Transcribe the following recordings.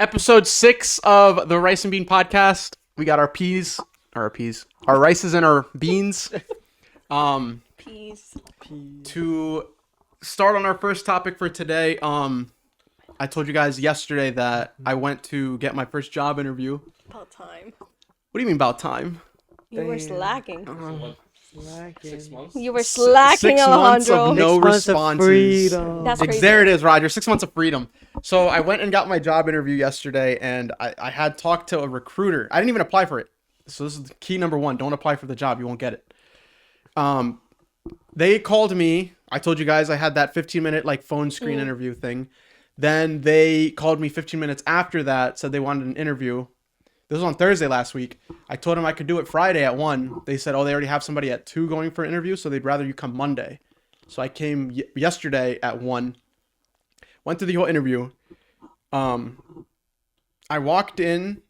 Episode 6 of the Rice and Bean Podcast. We got our rices and our beans. Peas. To start on our first topic for today, I told you guys yesterday that I went to get my first job interview. About time. What do you mean about time? You were slacking. Slacking. 6 months? You were slacking, 6 months Alejandro. of no 6 months of responses. freedom. That's crazy. There it is, Roger. 6 months of freedom. So I went and got my job interview yesterday, and I had talked to a recruiter. I didn't even apply for it. So this is key number 1. Don't apply for the job. You won't get it. They called me. I told you guys I had that 15-minute phone screen interview thing. Then they called me 15 minutes after that, said they wanted an interview. This was on Thursday last week. I told them I could do it Friday at 1. They said, they already have somebody at 2 going for an interview, so they'd rather you come Monday. So I came yesterday at 1. Went through the whole interview. I walked in.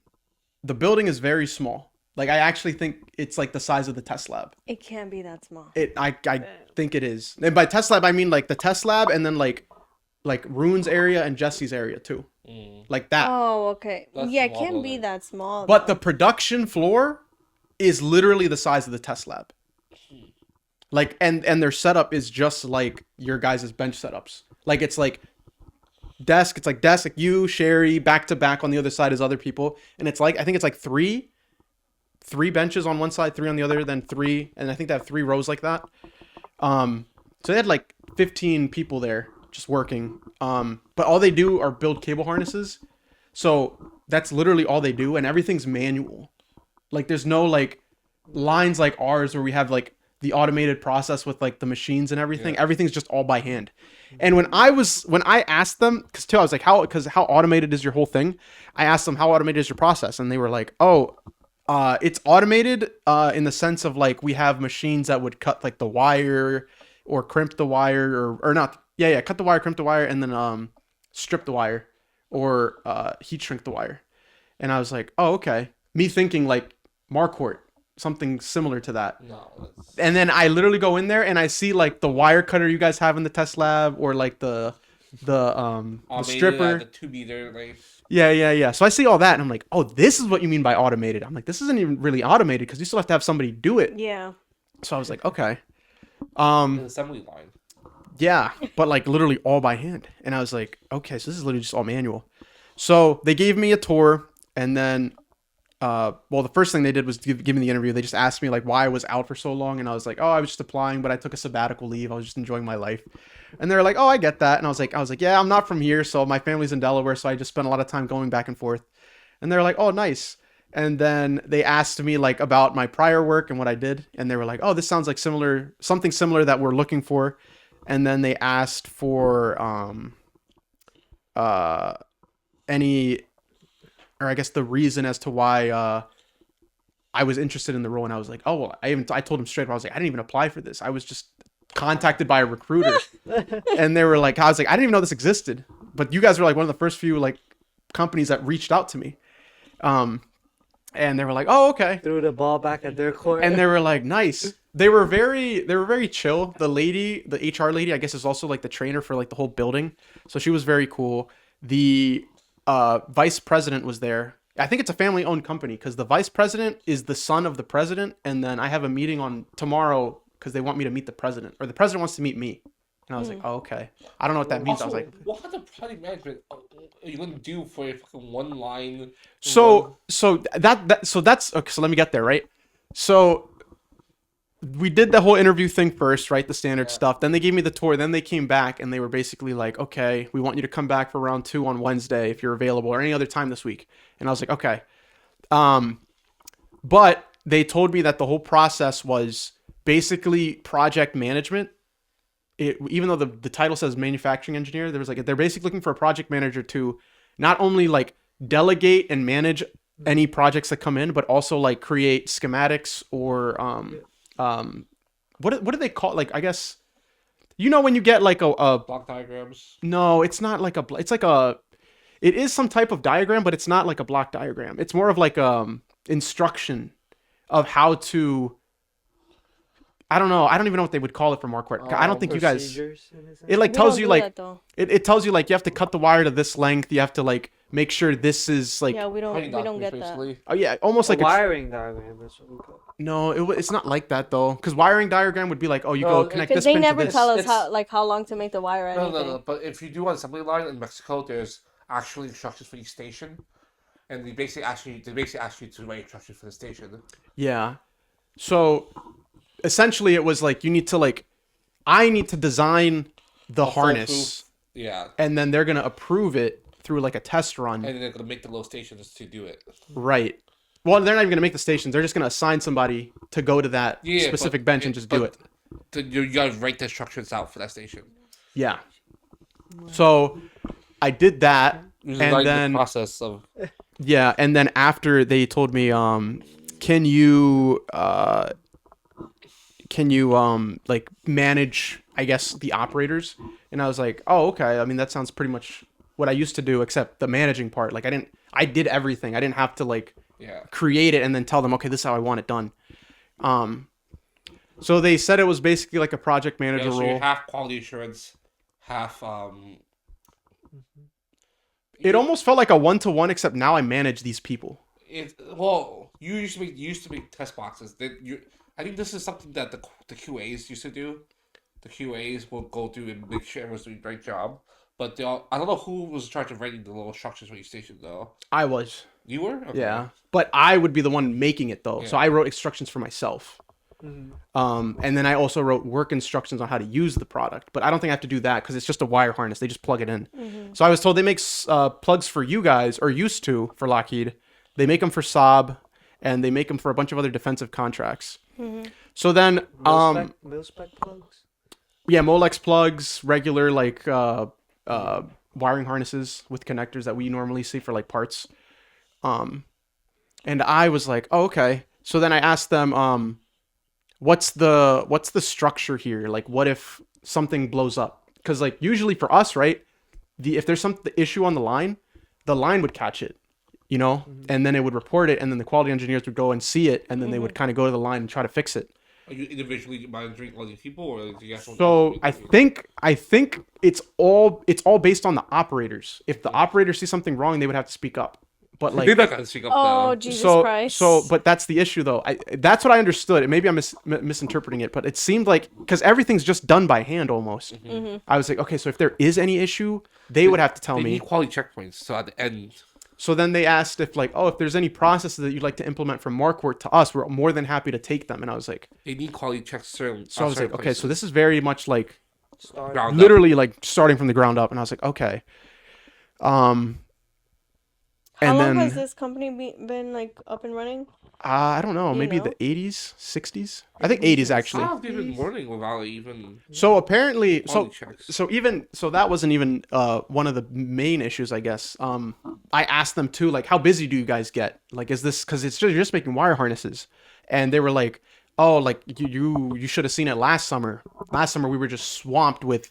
The building is very small. I actually think it's the size of the test lab. It can't be that small. I think it is. And by test lab, I mean the test lab and then like Rune's area and Jesse's area too. Like that. Oh, okay. That's Yeah, it small can't be building. that small. But though. the production floor is literally the size of the test lab. And their setup is just like your guys' bench setups. It's desk. It's desk, you, Sherry, back to back on the other side is other people. And it's I think it's three benches on one side, 3 on the other, then 3. And I think they have 3 rows like that. So they had 15 people there just working. But all they do are build cable harnesses. So that's literally all they do. And everything's manual. There's no lines like ours where we have the automated process with the machines and everything. Yeah. Everything's just all by hand. And when I asked them, because I was how automated is your whole thing? I asked them, how automated is your process? And they were like, it's automated in the sense of we have machines that would cut the wire or crimp the wire or not. Yeah. Cut the wire, crimp the wire, and then strip the wire or heat shrink the wire. And I was like, oh, okay. Me thinking Marquardt, something similar to that. No. And then I literally go in there and I see the wire cutter you guys have in the test lab or the stripper. The 2 meter. Yeah. So I see all that and I'm like, oh, this is what you mean by automated. I'm like, this isn't even really automated because you still have to have somebody do it. Yeah. So I was like, okay. An assembly line. Yeah, but literally all by hand. And I was like, okay, so this is literally just all manual. So they gave me a tour and then the first thing they did was give me the interview. They just asked me why I was out for so long. And I was like, I was just applying, but I took a sabbatical leave. I was just enjoying my life. And they're like, I get that. And I was like, yeah, I'm not from here. So my family's in Delaware. So I just spent a lot of time going back and forth. And they're like, oh, nice. And then they asked me about my prior work and what I did. And they were like, oh, this sounds something similar that we're looking for. And then they asked for the reason as to why I was interested in the role. And I was like, I told them straight up, I was like, I didn't even apply for this. I was just contacted by a recruiter. And they were like, I was like, I didn't even know this existed. But you guys were one of the first few companies that reached out to me. And they were like, oh, okay. Threw the ball back at their court. And they were like, nice. They were very chill. The lady, the HR lady, I guess is also the trainer for the whole building. So she was very cool. The vice president was there. I think it's a family owned company because the vice president is the son of the president. And then I have a meeting on tomorrow because they want me to meet the president, or the president wants to meet me. And I was like, oh, okay. I don't know what that means. Also, I was like, what kind of project management are you going to do for a fucking one line? so that's okay. So let me get there, right? So we did the whole interview thing first, right? The standard stuff. Then they gave me the tour. Then they came back and they were basically like, okay, we want you to come back for round 2 on Wednesday if you're available or any other time this week. And I was like, okay. But they told me that the whole process was basically project management. Even though the title says manufacturing engineer, there was they're basically looking for a project manager to not only delegate and manage any projects that come in, but also create schematics or what do they call I guess when you get a block diagrams. No, it's not it's it is some type of diagram, but it's not a block diagram. It's more of instruction of how to. I don't know. I don't even know what they would call it for Marquardt. I don't think you guys. It tells you it tells you you have to cut the wire to this length. You have to make sure this is like Yeah, we don't Printing get documents, that. basically. oh yeah, almost A like a wiring diagram. That's what we call it. no, it's not like that though, because wiring diagram would be like, oh, you Well, go connect Because this they pin never to this. tell us It's- how long to make the wire or No, anything. no, no. But if you do on assembly line in Mexico, there's actually instructions for each station, and they basically ask you to write instructions for the station. Yeah. So essentially, it was like you need to like, I need to design the A harness, foolproof- Yeah, and then they're gonna approve it through like a test run. and then they're gonna make the little stations to do it. Right. Well, they're not even gonna make the stations. They're just gonna assign somebody to go to that Yeah, specific but bench and just do it. You gotta write the instructions out for that station. Yeah. So I did that, Usually and like then the process of yeah, and then after they told me, can you like manage, I guess, the operators? And I was like, oh, okay. I mean, that sounds pretty much what I used to do, except the managing part. Like I did everything. I didn't have to like yeah. create it and then tell them, okay, this is how I want it done. So they said it was basically like a project manager Yeah, so role. you're half quality assurance, half It almost felt like a one-to-one, except now I manage these people. well, you used to make test boxes. I think this is something that the QAs used to do. The QAs will go through and make sure everyone's doing the right job. But I don't know who was in charge of writing the little instructions for each station though. I was, You were? Okay. yeah. But I would be the one making it though. So Yeah. I wrote instructions for myself. And then I also wrote work instructions on how to use the product. But I don't think I have to do that because it's just a wire harness. They just plug it in. So I was told they make plugs for you guys, or used to for Lockheed. They make them for Saab, and they make them for a bunch of other defensive contracts. So then, Mil-spec plugs. yeah, Molex plugs, regular like wiring harnesses with connectors that we normally see for like parts. And I was like, oh, okay. So then I asked them, what's the structure here? Like, what if something blows up? Because like usually for us, right, if there's some issue on the line would catch it, you know, and then it would report it, and then the quality engineers would go and see it, and then they would kind of go to the line and try to fix it. Are you individually monitoring all these people, or do you guys? So I think it's all based on the operators. If the operators see something wrong, they would have to speak up. But like, they're not gonna speak up Oh, now. Jesus so Christ. but that's the issue though. That's what I understood. Maybe I'm misinterpreting it, but it seemed like because everything's just done by hand almost. I was like, okay, so if there is any issue, they would have to tell They me. need quality checkpoints. So at the end, So then they asked if like, oh, if there's any processes that you'd like to implement from Marquardt to us, we're more than happy to take them. And I was like, they need quality checks. Certain. so I was like, okay, so this is very much like Start. Ground up. literally like starting from the ground up. And I was like, okay. How and long then has this company been like up and running? I don't know, You maybe know? the 80s, 60s. I think 80s actually. How have they been warning without even So apparently, quality checks? so that wasn't even one of the main issues, I guess. I asked them too, like, how busy do you guys get? Like, is this because you're just making wire harnesses? And they were like, oh, like you should have seen it last summer. Last summer we were just swamped with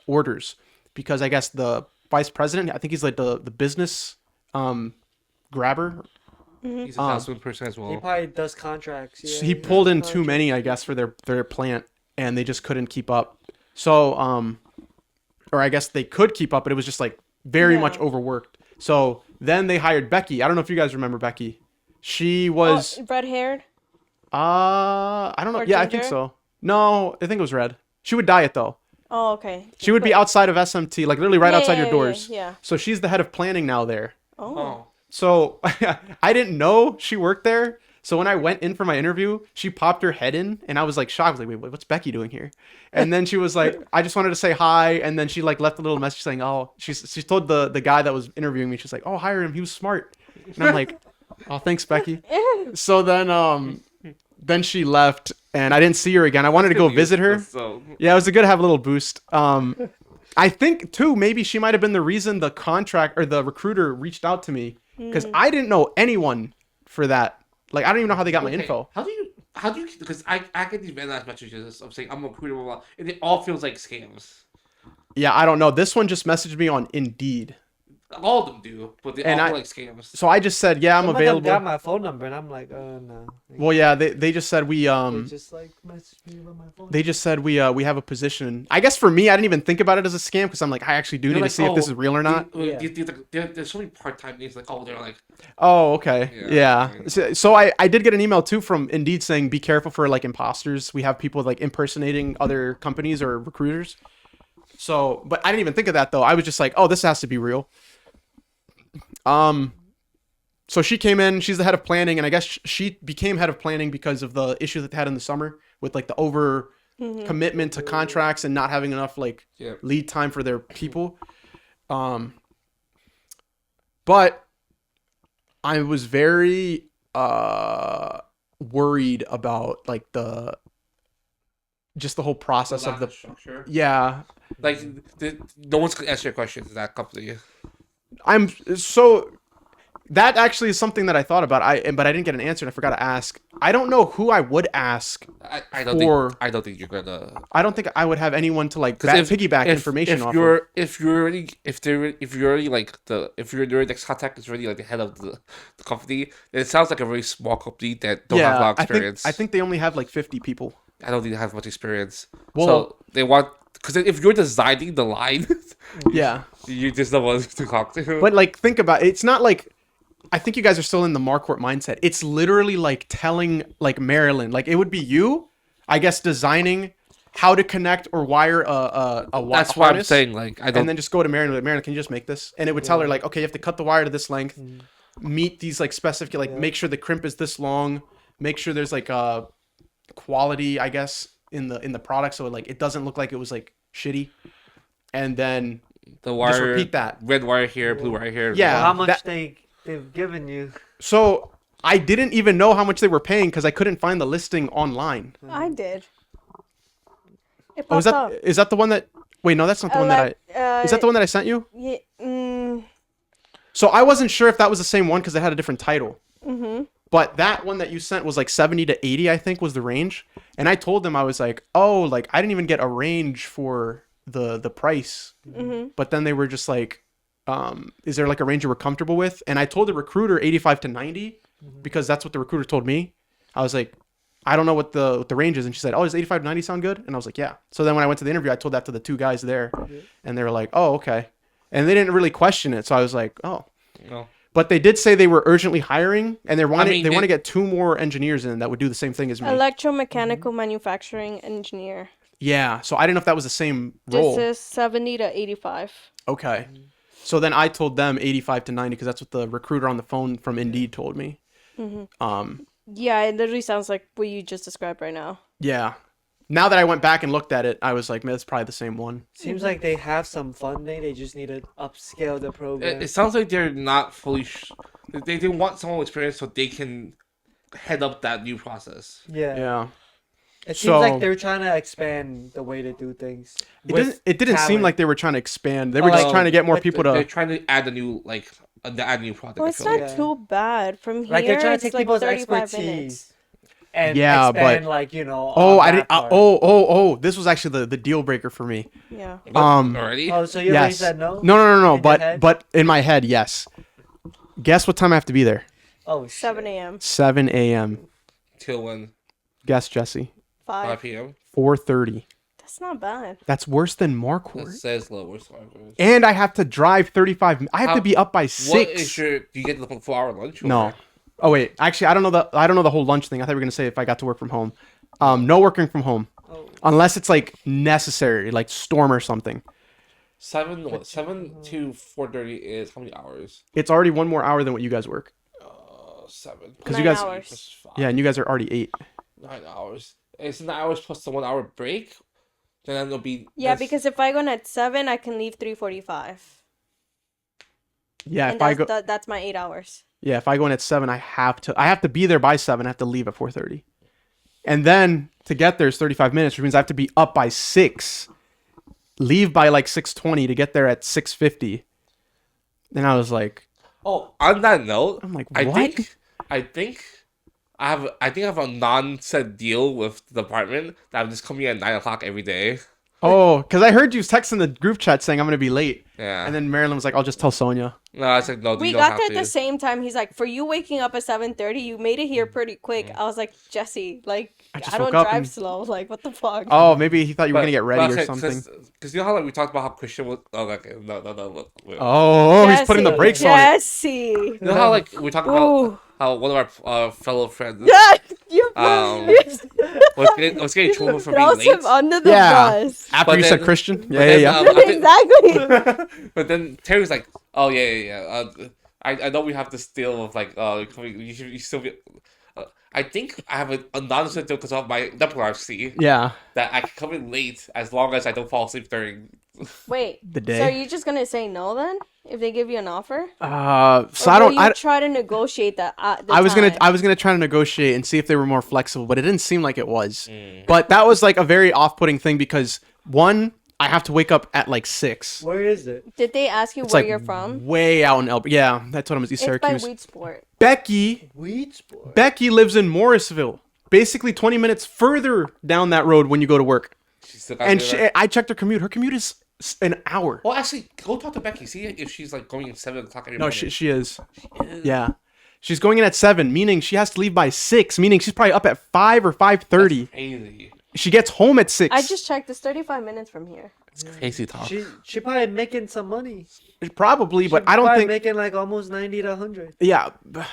orders because I guess the vice president, I think he's like the business grabber. He's a salesman person as He well. probably does contracts. Yeah, He pulled in too many, I guess, for their plant, and they just couldn't keep up. So, or I guess they could keep up, but it was just like very much Yeah. overworked. So then they hired Becky. I don't know if you guys remember Becky. She was, red haired. I don't know. Or Yeah, I think ginger? so. No, I think it was red. She would diet though. Oh, okay. She would be outside of SMT, like literally right Yeah, outside yeah, your yeah, doors. yeah. So she's the head of planning now there. Oh. Oh, So I didn't know she worked there. So when I went in for my interview, she popped her head in, and I was like shocked. I was like, "Wait, what's Becky doing here?" And then she was like, "I just wanted to say hi." And then she like left a little message saying, "Oh," she told the guy that was interviewing me, she's like, "Oh, hire him. He was smart." And I'm like, "Oh, thanks, Becky." So then she left, and I didn't see her again. I wanted to go visit her. So Yeah, it was good to have a little boost. I think too, maybe she might have been the reason the contract or the recruiter reached out to me because I didn't know anyone for that. Like, I don't even know how they got my info. How do you? Because I get these vandalized messages of saying I'm a recruiter, blah, blah, and it all feels like scams. Yeah, I don't know. This one just messaged me on Indeed. All of them do, but they And all I- feel like scams. So I just said, yeah, I'm Some of them available. got my phone number, and I'm like, no. Well, yeah, they just said we They just like message me with my phone. they just said we have a position. I guess for me, I didn't even think about it as a scam because I'm like, I actually do They're need like, to see if this oh, is real or not. Yeah. There's so many part-time names. Like, oh, they're like, Oh, okay. Yeah. Yeah. So I did get an email too from Indeed saying be careful for like imposters. We have people like impersonating other companies or recruiters. So, but I didn't even think of that though. I was just like, oh, this has to be real. So she came in, she's the head of planning, and I guess she became head of planning because of the issue that they had in the summer with like the over commitment to contracts and not having enough like yeah. lead time for their people. But I was very worried about like the whole process of the structure. yeah. Like, no one's gonna answer your questions in that company. I'm so that actually is something that I thought about. But I didn't get an answer and I forgot to ask. I don't know who I would ask. I don't For- think. I don't think you're gonna. I don't think I would have anyone to like Because piggyback information off of. if you're already like your next contact is already like the head of the company, then it sounds like a very small company that don't have a lot of experience. I think they only have like 50 people. I don't think they have much experience. Well- So they want, because if you're designing the line, Yeah. you're just the one to talk to. But like, think about it. It's not like I think you guys are still in the Marquardt mindset. It's literally like telling like Maryland, like it would be you, I guess, designing how to connect or wire a that's why I'm harness, saying, like, I don't. and then just go to Maryland. Like, Maryland, can you just make this? And it would tell her like, okay, you have to cut the wire to this length, meet these like specific, like make sure the crimp is this long, make sure there's like quality, I guess, in the product, so like it doesn't look like it was like shitty, and then the wire, just repeat that. red wire here, blue wire here. Yeah. Well, how much that- they've given you? So I didn't even know how much they were paying because I couldn't find the listing online. I did. It Oh, popped up. is that the one that? Wait, no, that's not the one that I. Is that the one that I sent you? Yeah. So I wasn't sure if that was the same one because it had a different title. But that one that you sent was like 70 to 80, I think, was the range. And I told them, I was like, oh, like I didn't even get a range for the price. But then they were just like, is there like a range you were comfortable with? And I told the recruiter 85 to 90 because that's what the recruiter told me. I was like, I don't know what the range is. And she said, oh, does 85 to 90 sound good? And I was like, yeah. So then when I went to the interview, I told that to the two guys there. And they were like, oh, okay. And they didn't really question it. So I was like, oh. No. But they did say they were urgently hiring, and they want mean, to get 2 more engineers in that would do the same thing as me. Electromechanical manufacturing engineer. Yeah, so I didn't know if that was the same role. This is 70 to 85. Okay. So then I told them 85 to 90 because that's what the recruiter on the phone from Indeed told me. Yeah, it literally sounds like what you just described right now. Yeah. Now that I went back and looked at it, I was like, man, that's probably the same one. Seems like they have some funding. They just need to upscale the program. It sounds like they're not fully. They want someone with experience so they can head up that new process. Yeah. Yeah. It seems So- like they're trying to expand the way to do things. It didn't seem talent. like they were trying to expand. They were just trying to get more like people They're to. trying to add a new product. Well, I it's feel not like. Yeah. too bad. From here, Like, they're trying to it's take like people's 35 expertise. minutes. And Yeah, expand, but- like, you know. Oh, on I that didn't. part. Oh! This was actually the deal breaker for me. Yeah. Already? Oh, so you already Yes. said no? No. In your head? But in my head, yes. Guess what time I have to be there? Oh, 7 shit. a.m. 7 a.m. Till when? Guess, Jesse. 5. 5 p.m. 4:30. That's not bad. That's worse than It Marquardt. says lower. And I have to drive 35. I have How- to be up by 6. What is your? Do you get the 4-hour lunch? or- No. Oh wait, actually, I don't know the whole lunch thing. I thought we were gonna say if I got to work from home. No working from home, Oh. unless it's like necessary, like storm or something. 7 to 4:30 is how many hours? It's already 1 more hour than what you guys work. 7. 'Cause you 9 guys- hours. Plus 5. Yeah, and you guys are already 8. 9 hours. It's 9 hours plus the 1 hour break. Then it'll be. Yeah, that's- because if I go in at 7, I can leave 3:45. Yeah, And if I go, that's my 8 hours. yeah, if I go in at 7, I have to be there by 7. I have to leave at 4:30, and then to get there is 35 minutes, which means I have to be up by 6, leave by like 6:20 to get there at 6:50. And I was like, Oh, on that note, I'm like, I what? think I have a non-set deal with the department that I'm just coming at 9 o'clock every day. Oh, because I heard you texting the group chat saying I'm gonna be late, Yeah. and then Marilyn was like, "I'll just tell Sonia." No, I said no. We You don't got have there to. at the same time. He's like, for you waking up at 7:30, you made it here pretty quick. I was like, Jesse, like, I just I don't woke up drive and- slow. Like, what the fuck? Oh, maybe he thought you were gonna get ready or something. Because you know how like we talked about how Christian was. Oh, okay. No. Look. Oh, he's putting the brakes on it. Jesse. You know how like we talked Ooh. about how one of our fellow friends Yeah, you was getting trouble for being throws late. him under the Yeah. bus. After But you then- said Christian, but yeah, then, yeah. Exactly. But then Terry's like, "Oh yeah. I know we have this deal of like, you still be." I think I have a non-existent deal because of my epilepsy Yeah, that I can come in late as long as I don't fall asleep during. Wait. the day. So are you just gonna say no then if they give you an offer? So Or I will don't. you try to negotiate that? I was gonna try to negotiate and see if they were more flexible, but it didn't seem like it was. But that was like a very off-putting thing because one, I have to wake up at like 6. Where is it? Did they ask you It's where like you're from? way out in Yeah, that's what I'm. East It's by Syracuse. Weedsport. Weed sport. Becky lives in Morrisville, basically 20 minutes further down that road when you go to work. She's still gotta And do that. I checked her commute. Her commute is an hour. Well, actually, go talk to Becky. See if she's like going at 7 o'clock every No, morning. she is. Yeah. She's going in at 7, meaning she has to leave by 6, meaning she's probably up at 5 or 5:30. Crazy. She gets home at 6. I just checked. It's 35 minutes from here. It's crazy talk. She probably making some money. Probably, but She I don't probably think. making like almost 90 to 100. Yeah,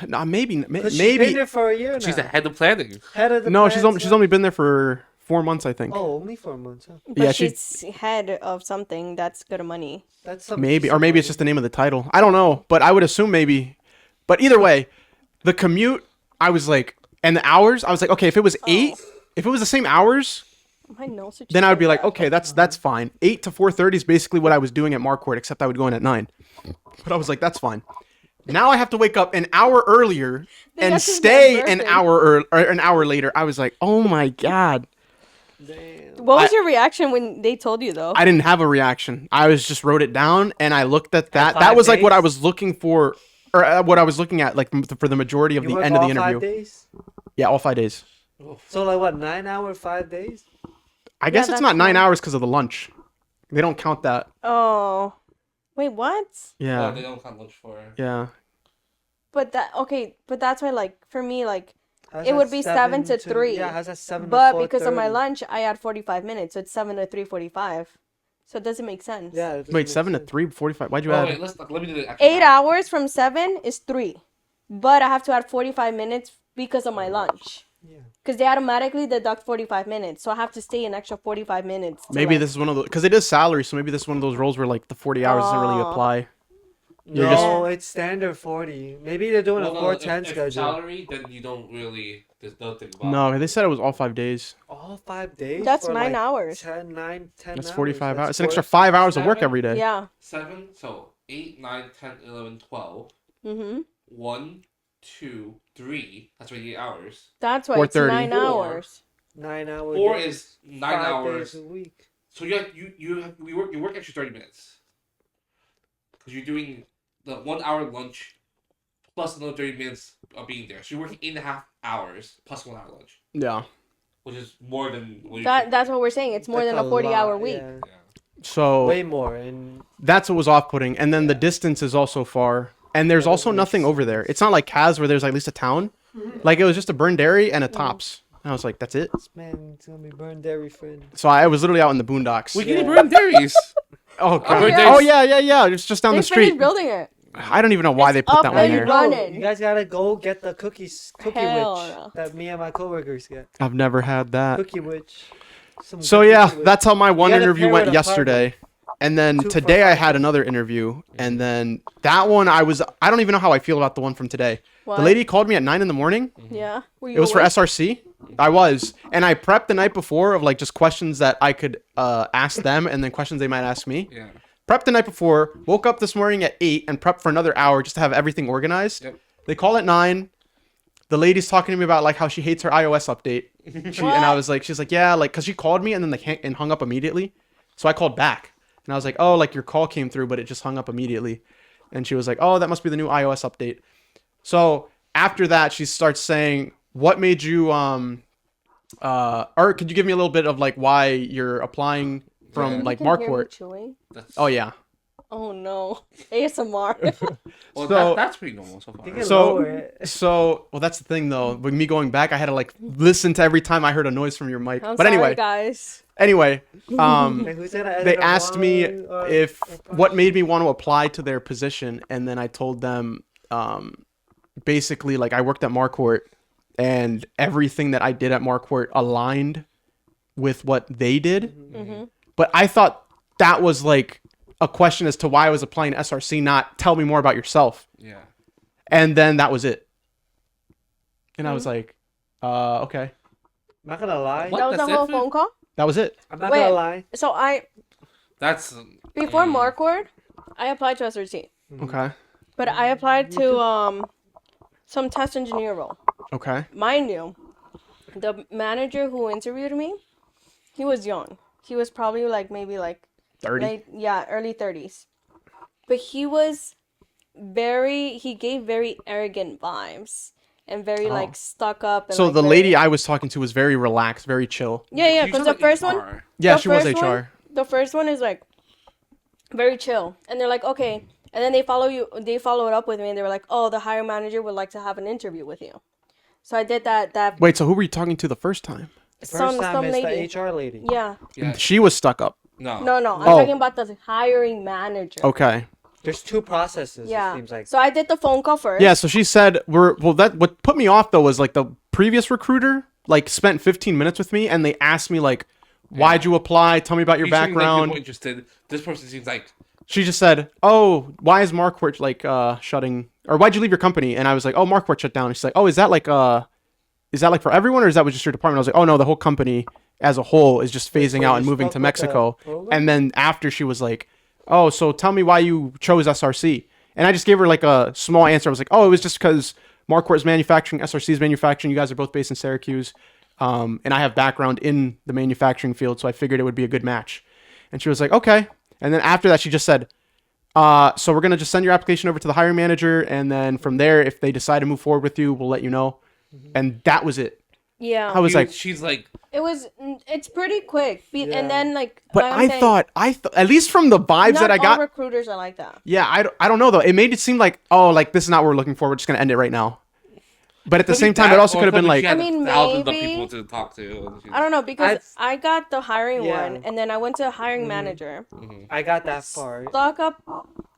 no, maybe. 'Cause she's been Maybe. there for a year now. She's the head of planning. Head of the No, plans, she's yeah. only been there for 4 months, I think. Oh, only 4 months. Huh? But Yeah, she's head of something that's good money. That's some, Maybe, or some maybe it's money. just the name of the title. I don't know, but I would assume maybe. But either way, the commute, I was like, and the hours, I was like, okay, if it was 8, if it was the same hours, My nose. then I would be like, okay, that's fine. 8 to 4:30 is basically what I was doing at Marquardt, except I would go in at 9. But I was like, that's fine. Now I have to wake up an hour earlier and that's his stay dad's an birthday. hour or an hour later. I was like, oh my god. Damn. What was your reaction when they told you though? I didn't have a reaction. I was just wrote it down and I looked at that. And That 5 was like what I days? was looking for, or what I was looking at, like for the majority of You the work end of the all 5 interview. days? Yeah, all 5 days. So like what, 9 hour, 5 days? I guess it's that's not 9 fine. hours because of the lunch. They don't count that. Oh, wait, what? Yeah, No, they don't count lunch for. yeah. But that's why, like, for me, like, How's it that would be 7 to 3. Yeah, how's that 7 but to because of my 4:30? lunch, I add 45 minutes, so it's 7 to 3:45. So it doesn't make sense. Yeah. it doesn't Wait, make 7 to sense. 3:45. Why'd you Oh add? wait, let me do the actual 8 math. hours from 7 is 3, but I have to add 45 minutes because of my lunch. Yeah. Because they automatically deduct 45 minutes, so I have to stay an extra 45 minutes. to, Maybe like- this is one of those because it is salary, so maybe this is one of those roles where like the 40 hours doesn't really Oh. apply. No, You're just- it's standard 40. Maybe they're doing Well, a no, 410 if schedule. salary, then you don't really. There's nothing about. No, they said it was all 5 days. All 5 days? That's for 9 like hours. 10 That's hours. 45 hours. That's It's an extra 40 5 hours of work 7? every day. Yeah. 7, so 8, 9, 10, 11, 12. Mm-hmm. 1, 2, 3. That's 8 hours. That's why it's 4:30. 9 Four. hours. 9 hours. 4 is 9 5 hours. days a week. So you work extra 30 minutes. Because you're doing the 1 hour lunch plus another 30 minutes of being there. So you're working 8.5 hours plus 1 hour lunch, Yeah. which is more than what you That's what we're saying. It's more That's than a 40-hour lot, week. yeah. Yeah. So Way more. And that's what was off-putting, and then the distance is also far, and there's That also doesn't make nothing over there. It's not like Kaz where there's at least a town. Like it was just a burned dairy and a Tops. And I was like, that's it. this man, it's going to be burned dairy friend. So I was literally out in the boondocks. We Yeah. can burn dairies. Oh, God. Burned Oh, Dairies. yeah. It's just down They the finished street. building it. I don't even know why It's they put up that one and there. running. You guys got to go get the cookie Hell witch no. that me and my coworkers get. I've never had that. Cookie witch. Some So good yeah, cookie witch. that's how my one gotta interview pair went with a yesterday. And then 2 for today I $5. had another interview, and then that one I don't even know how I feel about the one from today. What? The lady called me at 9 a.m. Yeah. Were you It was for awake? SRC. I was, and I prepped the night before of like just questions that I could ask them, and then questions they might ask me. Yeah. Prepped the night before, woke up this morning at 8 and prepped for another hour just to have everything organized. Yep. They call at 9. The lady's talking to me about like how she hates her iOS update. And I was like, she's like, yeah, like, cause she called me and then and hung up immediately. So I called back and I was like, oh, like your call came through, but it just hung up immediately. And she was like, oh, that must be the new iOS update. So after that, she starts saying, what made you, or could you give me a little bit of like why you're applying from Yeah. like You can hear me Marquardt. chewing. That's, Oh yeah. Oh no. ASMR. Well, So- that's pretty normal so far. You can So- lower it. So, well, that's the thing though. With me going back, I had to like listen to every time I heard a noise from your mic. I'm But sorry, anyway, guys. anyway, Like, who's gonna edit they a asked me vlog or if a what podcast? made me want to apply to their position, and then I told them, basically, like I worked at Marquardt, and everything that I did at Marquardt aligned with what they did. Mm-hmm. But I thought that was like a question as to why I was applying to SRC, not tell me more about yourself. Yeah. And then that was it. And I was like, okay, I'm not gonna lie. What? That was That's the whole it? phone call? that was it. I'm not Wait. gonna lie. So That's before Marquardt, I applied to SRT. Okay. But I applied to some test engineer role. Okay. Mind you, the manager who interviewed me, he was young. He was probably like maybe like 30. early 30s. But he gave very arrogant vibes and very like stuck up. And, So like, the very- lady I was talking to was very relaxed, very chill. Yeah, You because sound the first like one, HR. Yeah, The she was first HR. one? the first one is like very chill, and they're like, okay, and then they followed up with me, and they were like, oh, the hiring manager would like to have an interview with you. So I did that. Wait, so who were you talking to the first time? First some time it's lady. the HR lady. Yeah. Yeah. She was stuck up. No. No, I'm Oh. talking about the hiring manager. Okay. There's two processes. Yeah. It seems like. So I did the phone call first. Yeah, so she said that what put me off though was like the previous recruiter like spent 15 minutes with me and they asked me like why'd you apply? Tell me about your You seem like you're background. more interested. This person seems like She just said, "Oh, why is Marquardt like shutting or why'd you leave your company?" And I was like, "Oh, Marquardt shut down." And she's like, "Oh, is that like for everyone or is that just your department?" I was like, "Oh no, the whole company as a whole is just phasing so out you and moving spoke to with Mexico." the program? And then after she was like, "Oh, so tell me why you chose SRC." And I just gave her like a small answer. I was like, "Oh, it was just because Marquardt is manufacturing, SRC is manufacturing. You guys are both based in Syracuse, and I have background in the manufacturing field, so I figured it would be a good match." And she was like, "Okay." And then after that, she just said, "So we're gonna just send your application over to the hiring manager, and then from there, if they decide to move forward with you, we'll let you know." And that was it. Yeah. I was like, she's like It's pretty quick. Yeah. And then like. but like I'm I saying, thought at least from the vibes not that I all got, recruiters are like that. yeah, I don't know though. It made it seem like, oh, like this is not what we're looking for. We're just gonna end it right now. But at the same time, it also could have been like, I mean, thousands maybe- of people to talk to. I don't know because I've- I got the hiring Yeah. one, and then I went to the hiring manager. I got that part. Stuck up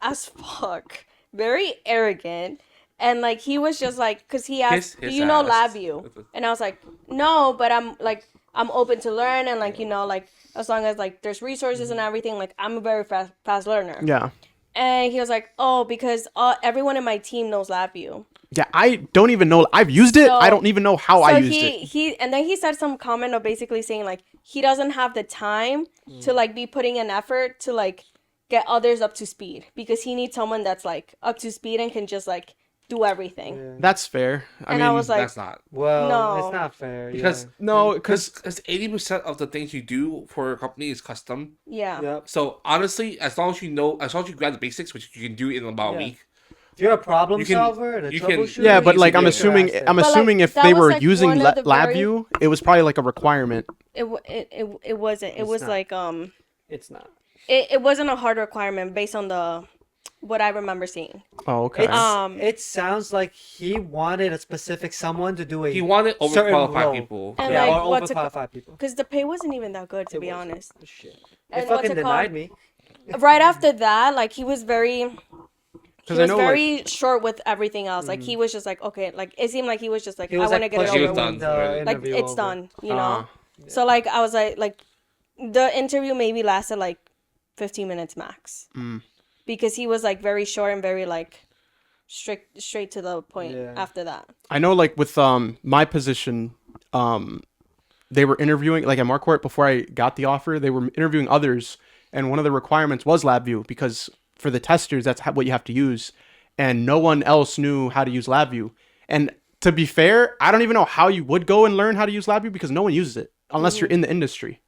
as fuck, very arrogant, and like he was just like, cause he asked, His "Do you know ass. LabVIEW?" And I was like, "No, but I'm open to learn, and like like as long as like there's resources and everything, like I'm a very fast learner." yeah, And he was like, "Oh, because everyone in my team knows LabVIEW." yeah. I don't even know. I've used it. So- I don't even know how I used it. And then he said some comment of basically saying like he doesn't have the time to like be putting an effort to like get others up to speed because he needs someone that's like up to speed and can just like do everything. Yeah. That's fair. I And mean, I was like, That's not Well, No. it's not fair. because no, because because 80% of the things you do for a company is custom. yeah. Yep. So honestly, as long as you grab the basics, which you can do in about a Yeah. week. If you're a problem You can- solver and a you can- troubleshooter, yeah, but you like can I'm get your assuming ass in. I'm But, like, assuming if that they was, were like, using one of the very- LabVIEW, it was probably like a requirement. It wasn't. It It's was not. like It's not. it wasn't a hard requirement based on the what I remember seeing. Oh, okay. It sounds like he wanted a specific someone to do a He wanted certain overqualified role. people. And yeah, like or what's it overqualified people. because the pay wasn't even that good to It be wasn't. honest. Shit. And They what's fucking it called? denied me. Right after that, like he was very. He 'Cause I was know, very short with everything else. Like he was just like okay, like it seemed like he was just like He I was want to like get it pushing over it done with. the already. Like interview it's over. done, you know. Ah. So like I was like the interview maybe lasted like 15 minutes max Mm. because he was like very short and very like straight to the point Yeah. after that. I know, like with my position, they were interviewing like at Marquardt before I got the offer. They were interviewing others, and one of the requirements was LabVIEW because for the testers, that's what you have to use, and no one else knew how to use LabVIEW. And to be fair, I don't even know how you would go and learn how to use LabVIEW because no one uses it unless you're in the industry.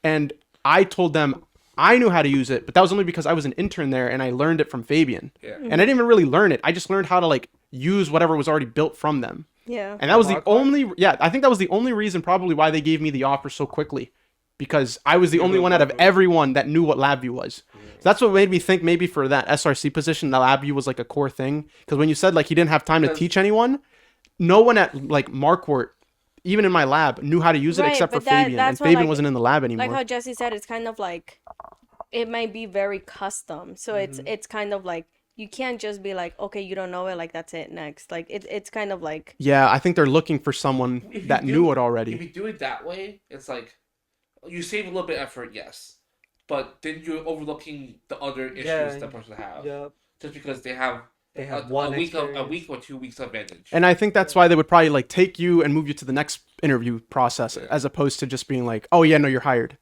And I told them I knew how to use it, but that was only because I was an intern there and I learned it from Fabian. Yeah. And I didn't even really learn it. I just learned how to like use whatever was already built from them. Yeah. And that was the Marquardt? only, I think that was the only reason probably why they gave me the offer so quickly, because I was the only one out of everyone that knew what LabVIEW was. So that's what made me think maybe for that SRC position, the LabVIEW was like a core thing. Because when you said like he didn't have time to teach anyone, no one at like Marquardt, even in my lab, knew how to use it Right, except for but that- Fabian, that's and what, Fabian like- wasn't in the lab anymore. Like how Jesse said, it's kind of like it might be very custom. So it's kind of like you can't just be like, okay, you don't know it, like that's it, next. Like it's kind of like Yeah, I think they're looking for someone If you that do- knew it If already. you do it that way, it's like you save a little bit of effort, yes, but then you're overlooking the other issues Yeah, that person have Yep. just because they have They a, have a one week experience. a week or 2 weeks advantage. And I think that's why they would probably like take you and move you to the next interview process as opposed to just being like, oh yeah, no, you're hired.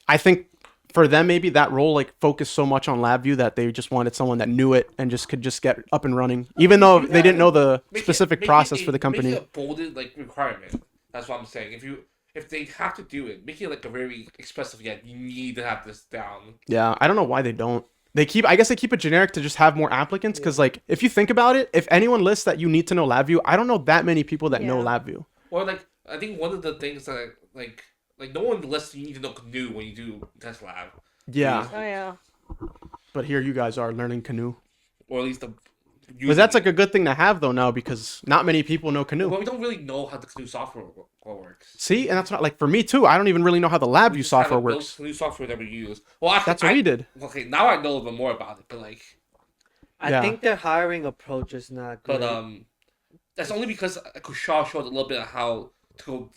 I think for them, maybe that role like focused so much on LabVIEW that they just wanted someone that knew it and just could just get up and running, even though they didn't know the specific process for the company. Make it a bolded like requirement. That's what I'm saying. If they have to do it, make it like a very expressive. Yeah, you need to have this down. Yeah, I don't know why they don't. I guess they keep it generic to just have more applicants. Because like, if you think about it, if anyone lists that you need to know LabVIEW, I don't know that many people that know Yeah. LabVIEW. Or like I think one of the things that like no one lists you need to know canoe when you do test lab. Yeah, oh yeah. but here you guys are learning canoe. Or at least the. But that's like a good thing to have though now because not many people know canoe. Well, we don't really know how the canoe software works. See, and that's not like for me too. I don't even really know how the We LabVIEW just software haven't built works. Canoe software that we use. Well, actually, That's what we did. Okay, now I know a little bit more about it, but like, I Yeah. think their hiring approach is not good. but that's only because Kushal showed a little bit of how to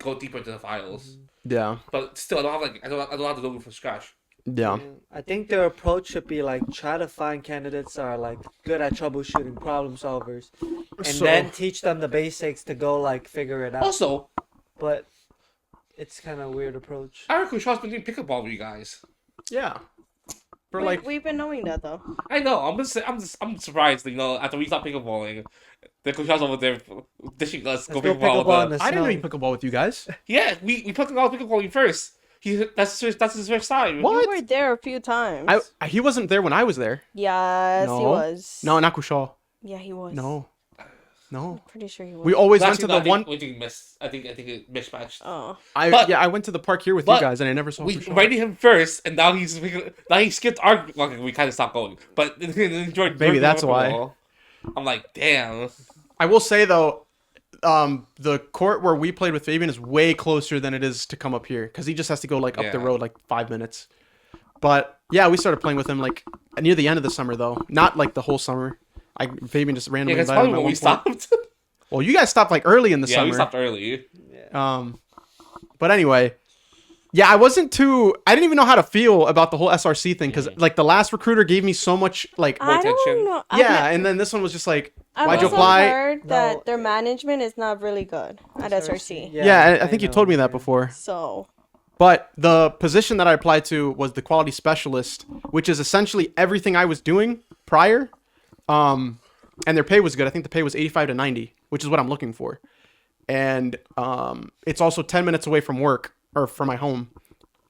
go deeper into the files. Yeah, But still, I don't have to do it from scratch. yeah, I think their approach should be like try to find candidates that are like good at troubleshooting, problem solvers, and So- then teach them the basics to go like figure it out. Also, But it's kind of a weird approach. I heard Kushal's been doing pickleball with you guys. yeah. For like, We've been knowing that though. I know. I'm surprised. You know, after we stopped pickleballing, the Kushal's over there dishing us go Let's go pickleball. pickleball in with the I didn't know snow. you pickleball with you guys. Yeah, we put pickleballing first. That's his first time. What? We were there a few times. He wasn't there when I was there. Yes, he No. was. No, not Kushal. Yeah, he was. No, no. Pretty sure he was. We always went Actually, to no, the one. I think it mismatched. Oh. I went to the park here with you but guys, and I never saw We Kushal. rated him first, and now he skipped our. Okay, we kind of stopped going, but enjoyed. Maybe that's why. pickleball. I'm like, damn. I will say though, the court where we played with Fabian is way closer than it is to come up here because he just has to go like up the Yeah. road like 5 minutes. But yeah, we started playing with him like near the end of the summer though, not like the whole summer. Fabian just Yeah, randomly that's invited probably him at when we one point. stopped. Well, you guys stopped like early in the Yeah, summer. we stopped early. But anyway, yeah, I didn't even know how to feel about the whole SRC thing because like the last recruiter gave me so much like, I attention. don't know. yeah, and then this one was just like, I've why'd you also apply? heard that No. their management is not really good at SRC. Yeah, I think you told me that before. So But the position that I applied to was the quality specialist, which is essentially everything I was doing prior. And their pay was good. I think the pay was 85 to 90, which is what I'm looking for. And it's also 10 minutes away from work or from my home.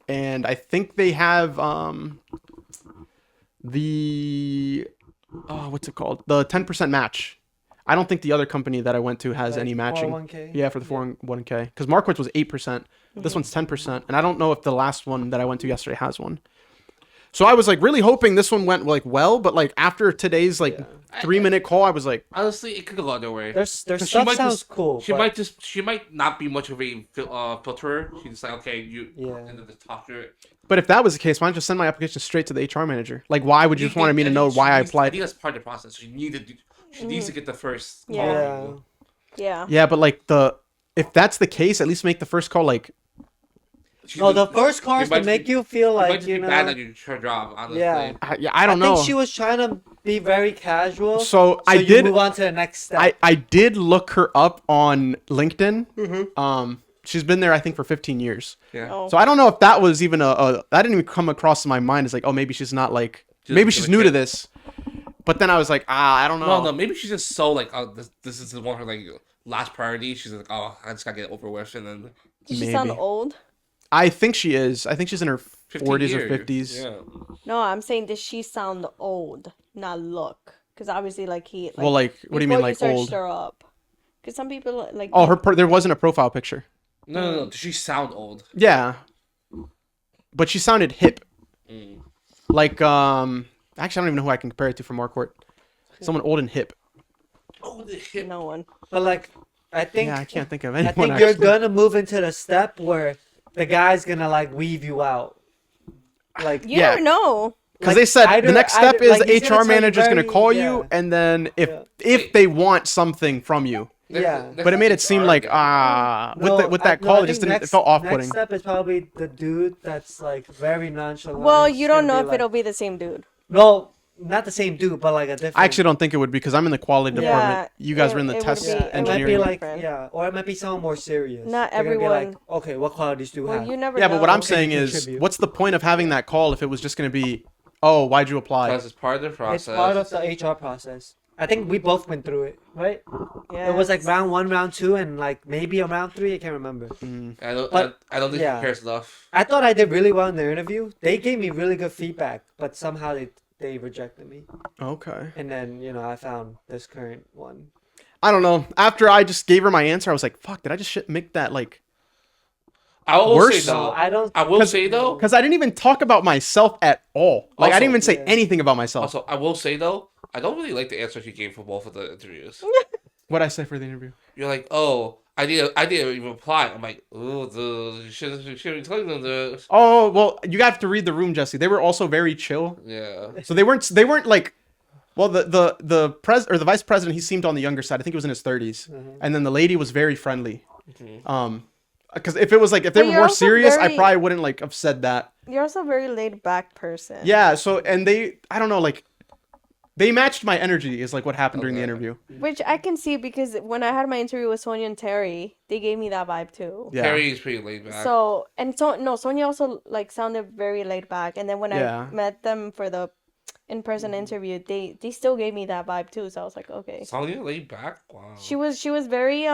And I think they have what's it called? The 10% match. I don't think the other company that I went to has Like any matching. 401k? Yeah, for the 401k. Because Marquardt was 8%. This one's 10%. And I don't know if the last one that I went to yesterday has one. So I was like really hoping this one went like well, but like after today's like 3-minute call, I was like, Honestly, it could go either way. Their She stuff might sounds just- cool. She but might not be much of a filterer. She's just like, okay, you Yeah. and then just talk to her. but if that was the case, why don't you just send my application straight to the HR manager? Like, why would you just want me to know why I I applied? think that's part of the process. She needs to get the first call. Yeah. from you. yeah. Yeah, but like if that's the case, at least make the first call like, No, the first car is might to make be- you feel You might like, just you be know. bad at your job, honestly. Yeah. I don't know. think she was trying to be very casual. So I you did. move on to the next step. I did look her up on LinkedIn. Mm-hmm. She's been there I think for 15 years. Yeah. Oh. So I don't know if that was even that didn't even come across my mind as like, oh, maybe she's not like, maybe she's new to this. But then I was like, I don't know. No, maybe she's just so like, oh, this is one of her like last priority. She's like, oh, I just gotta get it over with, and then Does she sound Maybe. old? I think she is. I think she's in her 15 40s or years. 50s. Yeah. No, I'm saying does she sound old, not look? Because obviously, like he. Well, like, what do you mean, before like, searched old? her up. Because some people like. Oh, there wasn't a profile picture. No. Does she sound old? Yeah. but she sounded hip. Mm. Like actually I don't even know who I can compare it to from Marquardt. Someone old and hip. Oh, the hip. No one. But like, I think Yeah, I can't think of I anyone. think you're actually. gonna move into the step where the guy's gonna like weave you out. Like You Yeah. never know. Because like, they said the either- next step either- is like, the he's gonna HR tell you manager's gonna very- call yeah. you, and then Yeah. if they want something from you. Yeah. But it made it seem like with that call, it just didn't. It felt off-putting. Next step is probably the dude that's like very nonchalant. Well, He's you don't gonna know be if like, it'll be the same dude. No, not the same dude, but like a different. I actually don't think it would because I'm in the quality Yeah, department. You guys were in the it would test be- it would It might be engineering. like different. or it might be someone more serious. Not They're gonna be everyone- like, okay, what qualities do you Well, have? you never Yeah, know. but what I'm Can saying you is, contribute? what's the point of having that call if it was just going to be, oh, why'd you apply? Because it's part of the process. It's part of the HR process. I think we both went through it, right? Yeah. It was like round 1, round 2, and like maybe a round 3. I can't remember. I don't think yeah. he cares enough. I thought I did really well in the interview. They gave me really good feedback, but somehow they rejected me. Okay. And then I found this current one. I don't know. After I just gave her my answer, I was like, fuck, did I just make that like? I will Worse? say though. I don't. I will say though. Because I didn't even talk about myself at all. Like I Also- didn't even say Yeah. anything about myself. Also, I will say though. I don't really like the answer he gave for both of the interviews. What'd I say for the interview? You're like, oh, I didn't even apply. I'm like, oh, you should be telling them this. Oh well, you have to read the room, Jesse. They were also very chill. Yeah. So they weren't like, well, the vice president, he seemed on the younger side. I think he was in his 30s, and then the lady was very friendly. Because if it was like if they But were you're more also serious, I very- probably wouldn't like have said that. You're also a very laid back person. Yeah. So and I don't know, like they matched my energy is like what happened during the Okay. interview. Which I can see because when I had my interview with Sonia and Terry, they gave me that vibe too. Yeah. Harry's pretty laid back. Sonia also like sounded very laid back, and then when Yeah. I met them for the in-person interview, they still gave me that vibe too. So I was like, okay. Sonya laid back. Wow. She was very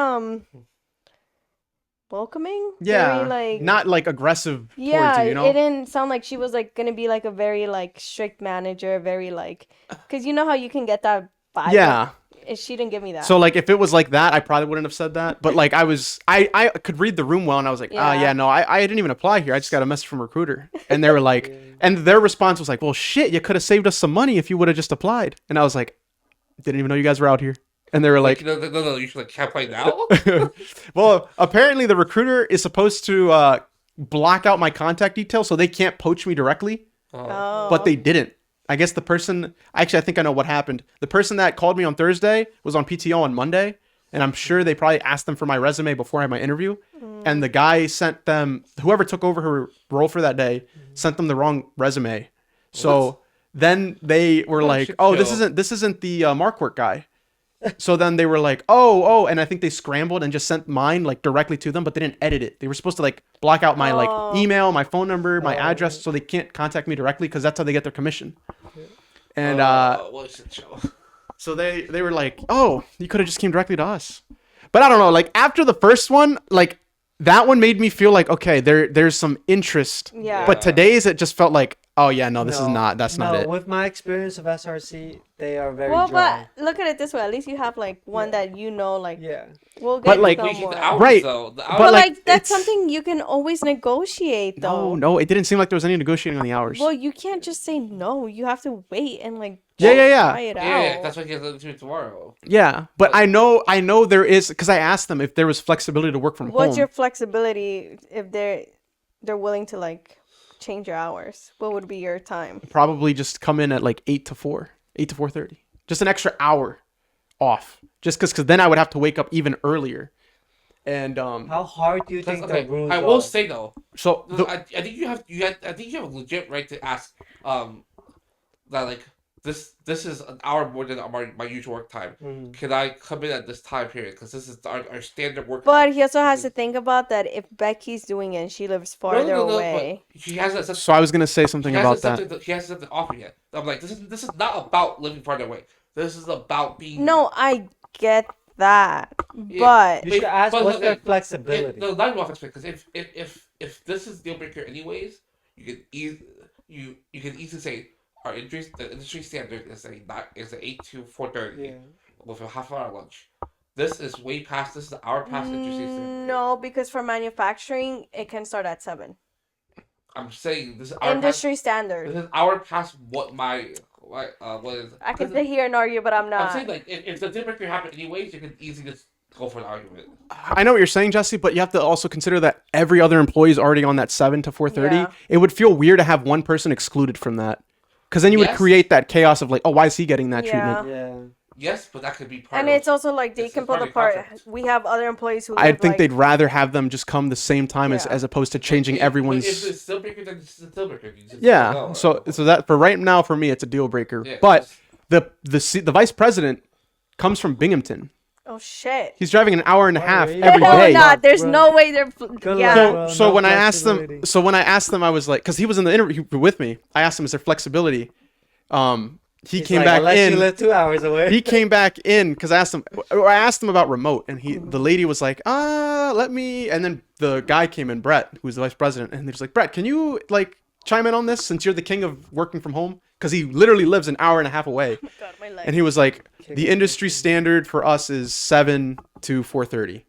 welcoming. Yeah. Very, like, not like aggressive yeah, towards you, you know? it didn't sound like she was like gonna be like a very like strict manager, very like, because you know how you can get that vibe. Yeah. She didn't give me that. So like if it was like that, I probably wouldn't have said that. But like I could read the room well, and I was like, Yeah. yeah, no, I didn't even apply here. I just got a message from a recruiter, and they were like, and their response was like, well, shit, you could have saved us some money if you would have just applied. And I was like, didn't even know you guys were out here. And they were like, no, you should like can't play now. well, apparently the recruiter is supposed to block out my contact details so they can't poach me directly, oh. but they didn't. I guess the person, actually, I think I know what happened. The person that called me on Thursday was on PTO on Monday, and I'm sure they probably asked them for my resume before I had my interview. And the guy sent them, whoever took over her role for that day, sent them the wrong resume. So then they were like, shit oh, show. this isn't the Marquardt guy. So then they were like, oh, and I think they scrambled and just sent mine like directly to them, but they didn't edit it. They were supposed to like block out my like email, my phone number, my address, so they can't contact me directly because that's how they get their commission. And what is it show? so they were like, oh, you could have just came directly to us. But I don't know, like after the first one, like that one made me feel like, okay, there's some interest. Yeah. But today's it just felt like, oh yeah, no, that's not it. With my experience of SRC, they are very Well, dry. but look at it this way. At least you have like one that you know, like Yeah. we'll get But, like, some Wait, more. the hours, Right. though. The But, hours, But like, like that's it's- something you can always negotiate, though. No, it didn't seem like there was any negotiating on the hours. Well, you can't just say no. You have to wait and like Yeah. try it out. yeah, that's why he has to do it tomorrow. Yeah, but I know there is, because I asked them if there was flexibility to work from What's home. your flexibility if they're willing to like change your hours? What would be your time? Probably just come in at like 8 to 4:30, just an extra hour off, just because then I would have to wake up even earlier. And How hard do you That's think okay. the rules I will are? say though, so I think you have a legit right to ask that like this is an hour more than my usual work time. Can I come in at this time period? Because this is our standard work. But he also has to think about that if Becky's doing it and she lives farther away. But he hasn't. so I was gonna say something about that. He hasn't something offer yet. I'm like, this is not about living farther away. This is about being. No, I get that, Yeah. but You should ask But what's okay, their flexibility. No, not about because if this is deal breaker anyways, you can easily say the industry standard is a 8 to 4:30 Yeah. with a half-hour lunch. This is way past. This is an hour past industry standard. no, because for manufacturing it can start at 7. I'm saying this is our Industry past, standard. this is our past. What my what is? I can sit here and argue, but I'm I'm not. saying like if the deal breaker happened anyways, you can easily just go for an argument. I know what you're saying, Jesse, but you have to also consider that every other employee is already on that 7 to 4:30. Yeah. It would feel weird to have one person excluded from that, because then you would Yes. create that chaos of like, oh, why is he getting that Yeah. treatment? Yeah. Yes, but that could be part And of. it's also like they It's can a pull part of apart. contract. We have other employees who I live, think like, they'd rather have them just come the same time Yeah. as opposed to changing If everyone's. it's a deal breaker, then it's a deal breaker. You just Yeah. go. So that for right now for me it's a deal breaker. Yeah, But just- the vice president comes from Binghamton. oh shit. He's driving an hour and a half Wait, every No, day. not. There's Bro. no way they're. Good Yeah. luck, bro. So No when I asked them, flexibility. I was like, because he was in the interview with me. I asked him, "Is there flexibility?" He He's came like, back unless in. you live 2 hours away. He came back in because I asked him about remote, and the lady was like, let me. And then the guy came in, Brett, who's the vice president, and he was like, Brett, can you like chime in on this since you're the king of working from home? Because he literally lives an hour and a half away. God, my leg. And he was like, the industry standard for us is 7 to 4:30.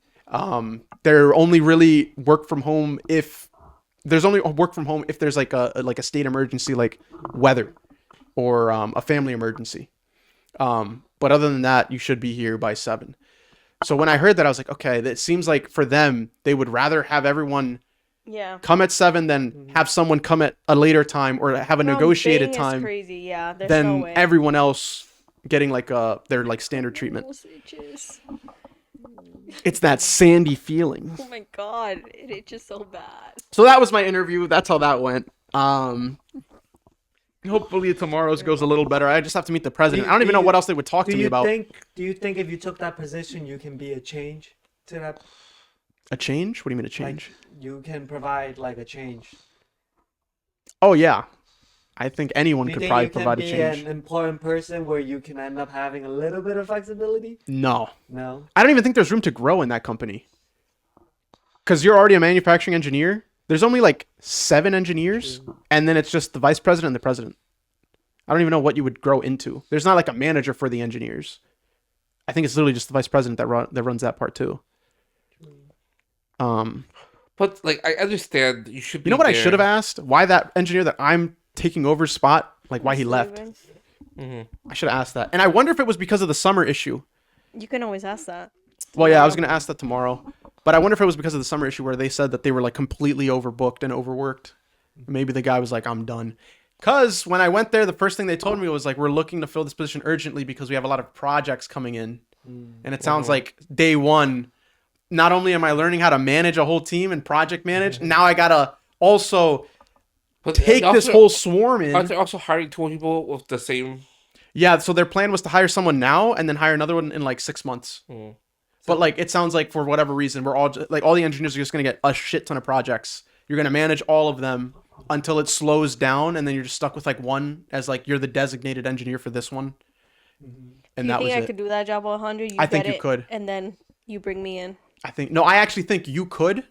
They're only really work from home if there's like a state emergency, like weather or a family emergency. But other than that, you should be here by 7. So when I heard that, I was like, okay, that seems like for them, they would rather have everyone Yeah. come at 7 than have someone come at a later time or have a No, negotiated Bing is time crazy. Yeah. There's than no way. everyone else getting like their like standard treatment. Those bitches. It's that sandy feeling. Oh my god, it itches so bad. So that was my interview. That's how that went. Hopefully tomorrow's goes a little better. I just have to meet the president. I don't even know what else they would talk to me about. Do you think if you took that position, you can be a change to that? A change? What do you mean a change? Like, you can provide like a change. Oh yeah, I think anyone Do you could think probably you can provide a be change. an important person where you can end up having a little bit of flexibility? No, No. I don't even think there's room to grow in that company. Because you're already a manufacturing engineer. There's only like 7 engineers, and then it's just the vice president and the president. I don't even know what you would grow into. There's not like a manager for the engineers. I think it's literally just the vice president that runs that part too. But like I understand you should. Be You know what I there. should have asked? Why that engineer that I'm taking over spot, like why he left? I should have asked that. And I wonder if it was because of the summer issue. You can always ask that. Well, yeah, I was going to ask that tomorrow. But I wonder if it was because of the summer issue where they said that they were like completely overbooked and overworked. Maybe the guy was like, I'm done. Because when I went there, the first thing they told me was like, we're looking to fill this position urgently because we have a lot of projects coming in. And it sounds like day one, not only am I learning how to manage a whole team and project manage, now I got to also But take also- this whole swarm in. Aren't they also hiring 2 people with the same? Yeah, so their plan was to hire someone now and then hire another one in like 6 months. But like it sounds like for whatever reason, we're all like all the engineers are just gonna get a shit ton of projects. You're gonna manage all of them until it slows down, and then you're just stuck with like one as like you're the designated engineer for this one. And You that think was I it. could do that job 100? I think get you it, could. And then you bring me in. I actually think you could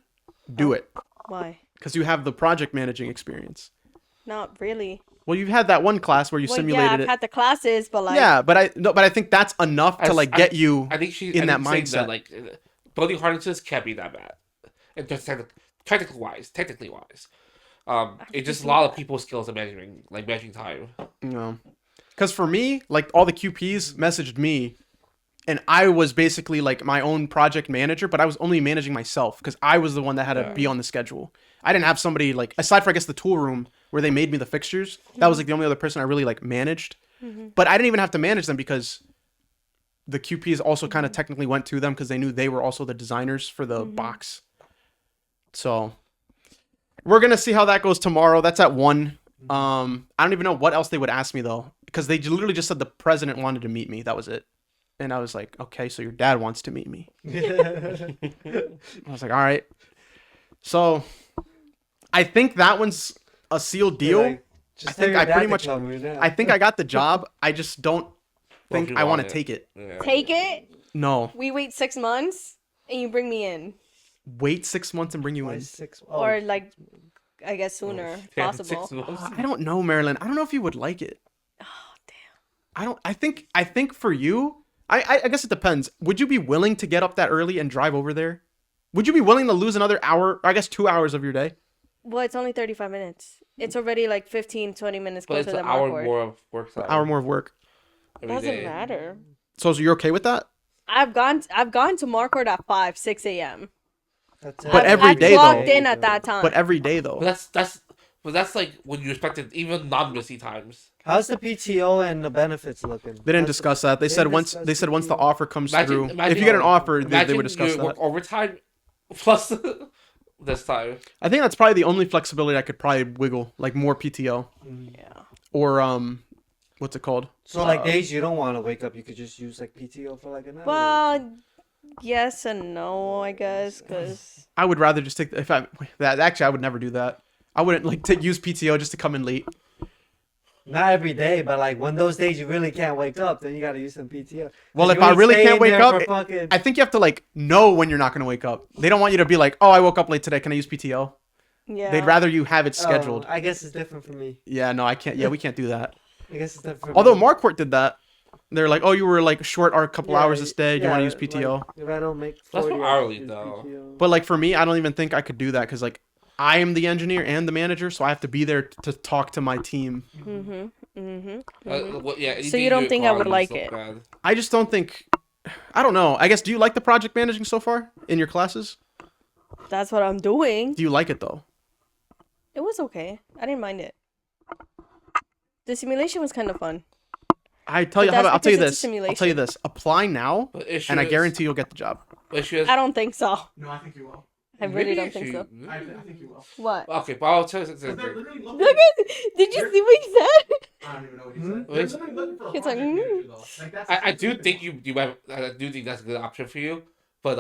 do it Why? because you have the project managing experience. Not really. Well, you've had that one class where you Well, simulated yeah, I've it. had the classes, but like, Yeah, but I think that's enough to like get you I think she in that saying mindset. like building harnesses can't be that bad. And just technically wise. It's just a lot of people's skills at managing time. No. Because for me, like all the QPs messaged me and I was basically like my own project manager, but I was only managing myself because I was the one that had to be on the schedule. I didn't have somebody like, aside for I guess the tool room where they made me the fixtures, that was like the only other person I really like managed. But I didn't even have to manage them because the QPs also kind of technically went to them because they knew they were also the designers for the box. So we're going to see how that goes tomorrow. That's at 1. I don't even know what else they would ask me though, because they literally just said the president wanted to meet me. That was it. And I was like, okay, so your dad wants to meet me. I was like, all right. So I think that one's a sealed deal. Like, I think I pretty much, I I think I got the job. I just don't think you I want want to it. take it. Yeah. take it. No. We wait 6 months, and you bring me in, Wait 6 months and bring you in. or like, I guess sooner, if Yeah, possible. 6 months. I don't know, Marilyn. I don't know if you would like it. Oh damn. I think for you, I guess it depends. Would you be willing to get up that early and drive over there? Would you be willing to lose another hour, or I guess 2 hours of your day? Well, it's only 35 minutes. It's already like 15, 20 minutes But closer it's an than hour Marquardt. more of work time. Hour more of work. every Doesn't day. matter. So you're okay with that? I've gone to Marquardt at 5, 6 a.m. That's But it. every I day, clocked though. in at that time. But every day though. But that's like when you expected even non-busy times. How's the PTO and the benefits looking? They didn't discuss that. They said once the PTO. offer comes Imagine- through, if you get an offer, they Imagine would discuss you that. work overtime plus this time. I think that's probably the only flexibility I could probably wiggle, like more PTO Yeah. or what's it called? So like days you don't want to wake up, you could just use like PTO for like an hour. Well, yes and no, I guess, because I would rather just take I would never do that. I wouldn't like use PTO just to come in late. Not every day, but like when those days you really can't wake up, then you gotta use some PTO. Well, You if I ain't really staying can't wake there up, for fucking- I think you have to like know when you're not going to wake up. They don't want you to be like, "Oh, I woke up late today. Can I use PTO?" yeah. They'd rather you have it Oh, scheduled. I guess it's different for me. Yeah, no, I can't. Yeah, we can't do that. I guess it's different. For Although me. Marquardt did that. They're like, "Oh, you were like short a couple Yeah, hours this day. Do you want to use like, PTO?" if I don't make That's 40 for hours, hourly, use though. PTO. But like for me, I don't even think I could do that because like I am the engineer and the manager, so I have to be there to talk to my team. So you don't think I would like it? I just don't think. I don't know. I guess. Do you like the project managing so far in your classes? That's what I'm doing. Do you like it though? It was okay. I didn't mind it. The simulation was kind of fun. I tell you, But that's I'll tell you because it's a this. I'll tell you this. Apply now, and I guarantee you'll get the job. I don't think so. No, I think you will. I really don't think so. I think you will. What? Okay, but I'll tell you something. Look at. Did you see what he said? I don't even know what he said. They're literally looking for a He's like, project manager, though. Like, that's I do stupid. think you might. I do think that's a good option for you. But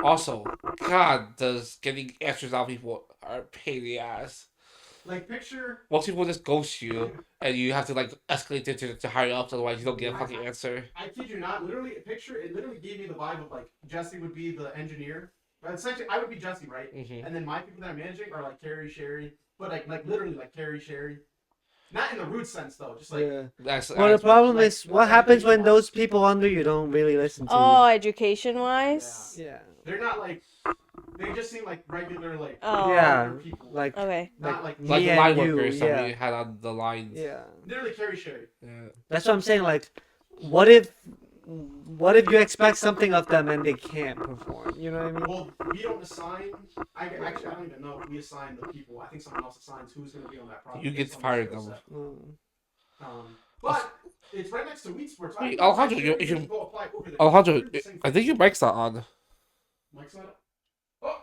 also, God, does getting answers out of people are a pain in the ass. Like picture. Most people just ghost you, and you have to like escalate it to higher ups, otherwise you don't get a fucking answer. I kid you not. Literally, picture. It literally gave me the vibe of like Jesse would be the engineer, but essentially I would be Jesse, right? Mhm. And then my people that I'm managing are like Carrie, Sherry, but like literally like Carrie, Sherry. Not in the rude sense though. Just like Yeah. That's Well, the that's- problem like, is what happens when those people under you don't really listen to Oh, education wise. you. Yeah. they're not like. They just seem like regular like. Oh. Yeah. People. Like Okay. Not like like me the line and you, workers that we yeah. had on the lines. Yeah. literally Carrie, Sherry. Yeah. That's what I'm saying. Like, what if you expect something of them and they can't perform? You know what I mean? Well, we don't assign. I don't even know if we assign the people. I think someone else assigns who's going to be on that project. You get based on fired their them. skill set. Mm. But it's right next to Wheat Sports. I Hey, think Alejandro, actually you- can go apply over there. Alejandro, They're the same I think your mic's not on. Mike's not up. Oh.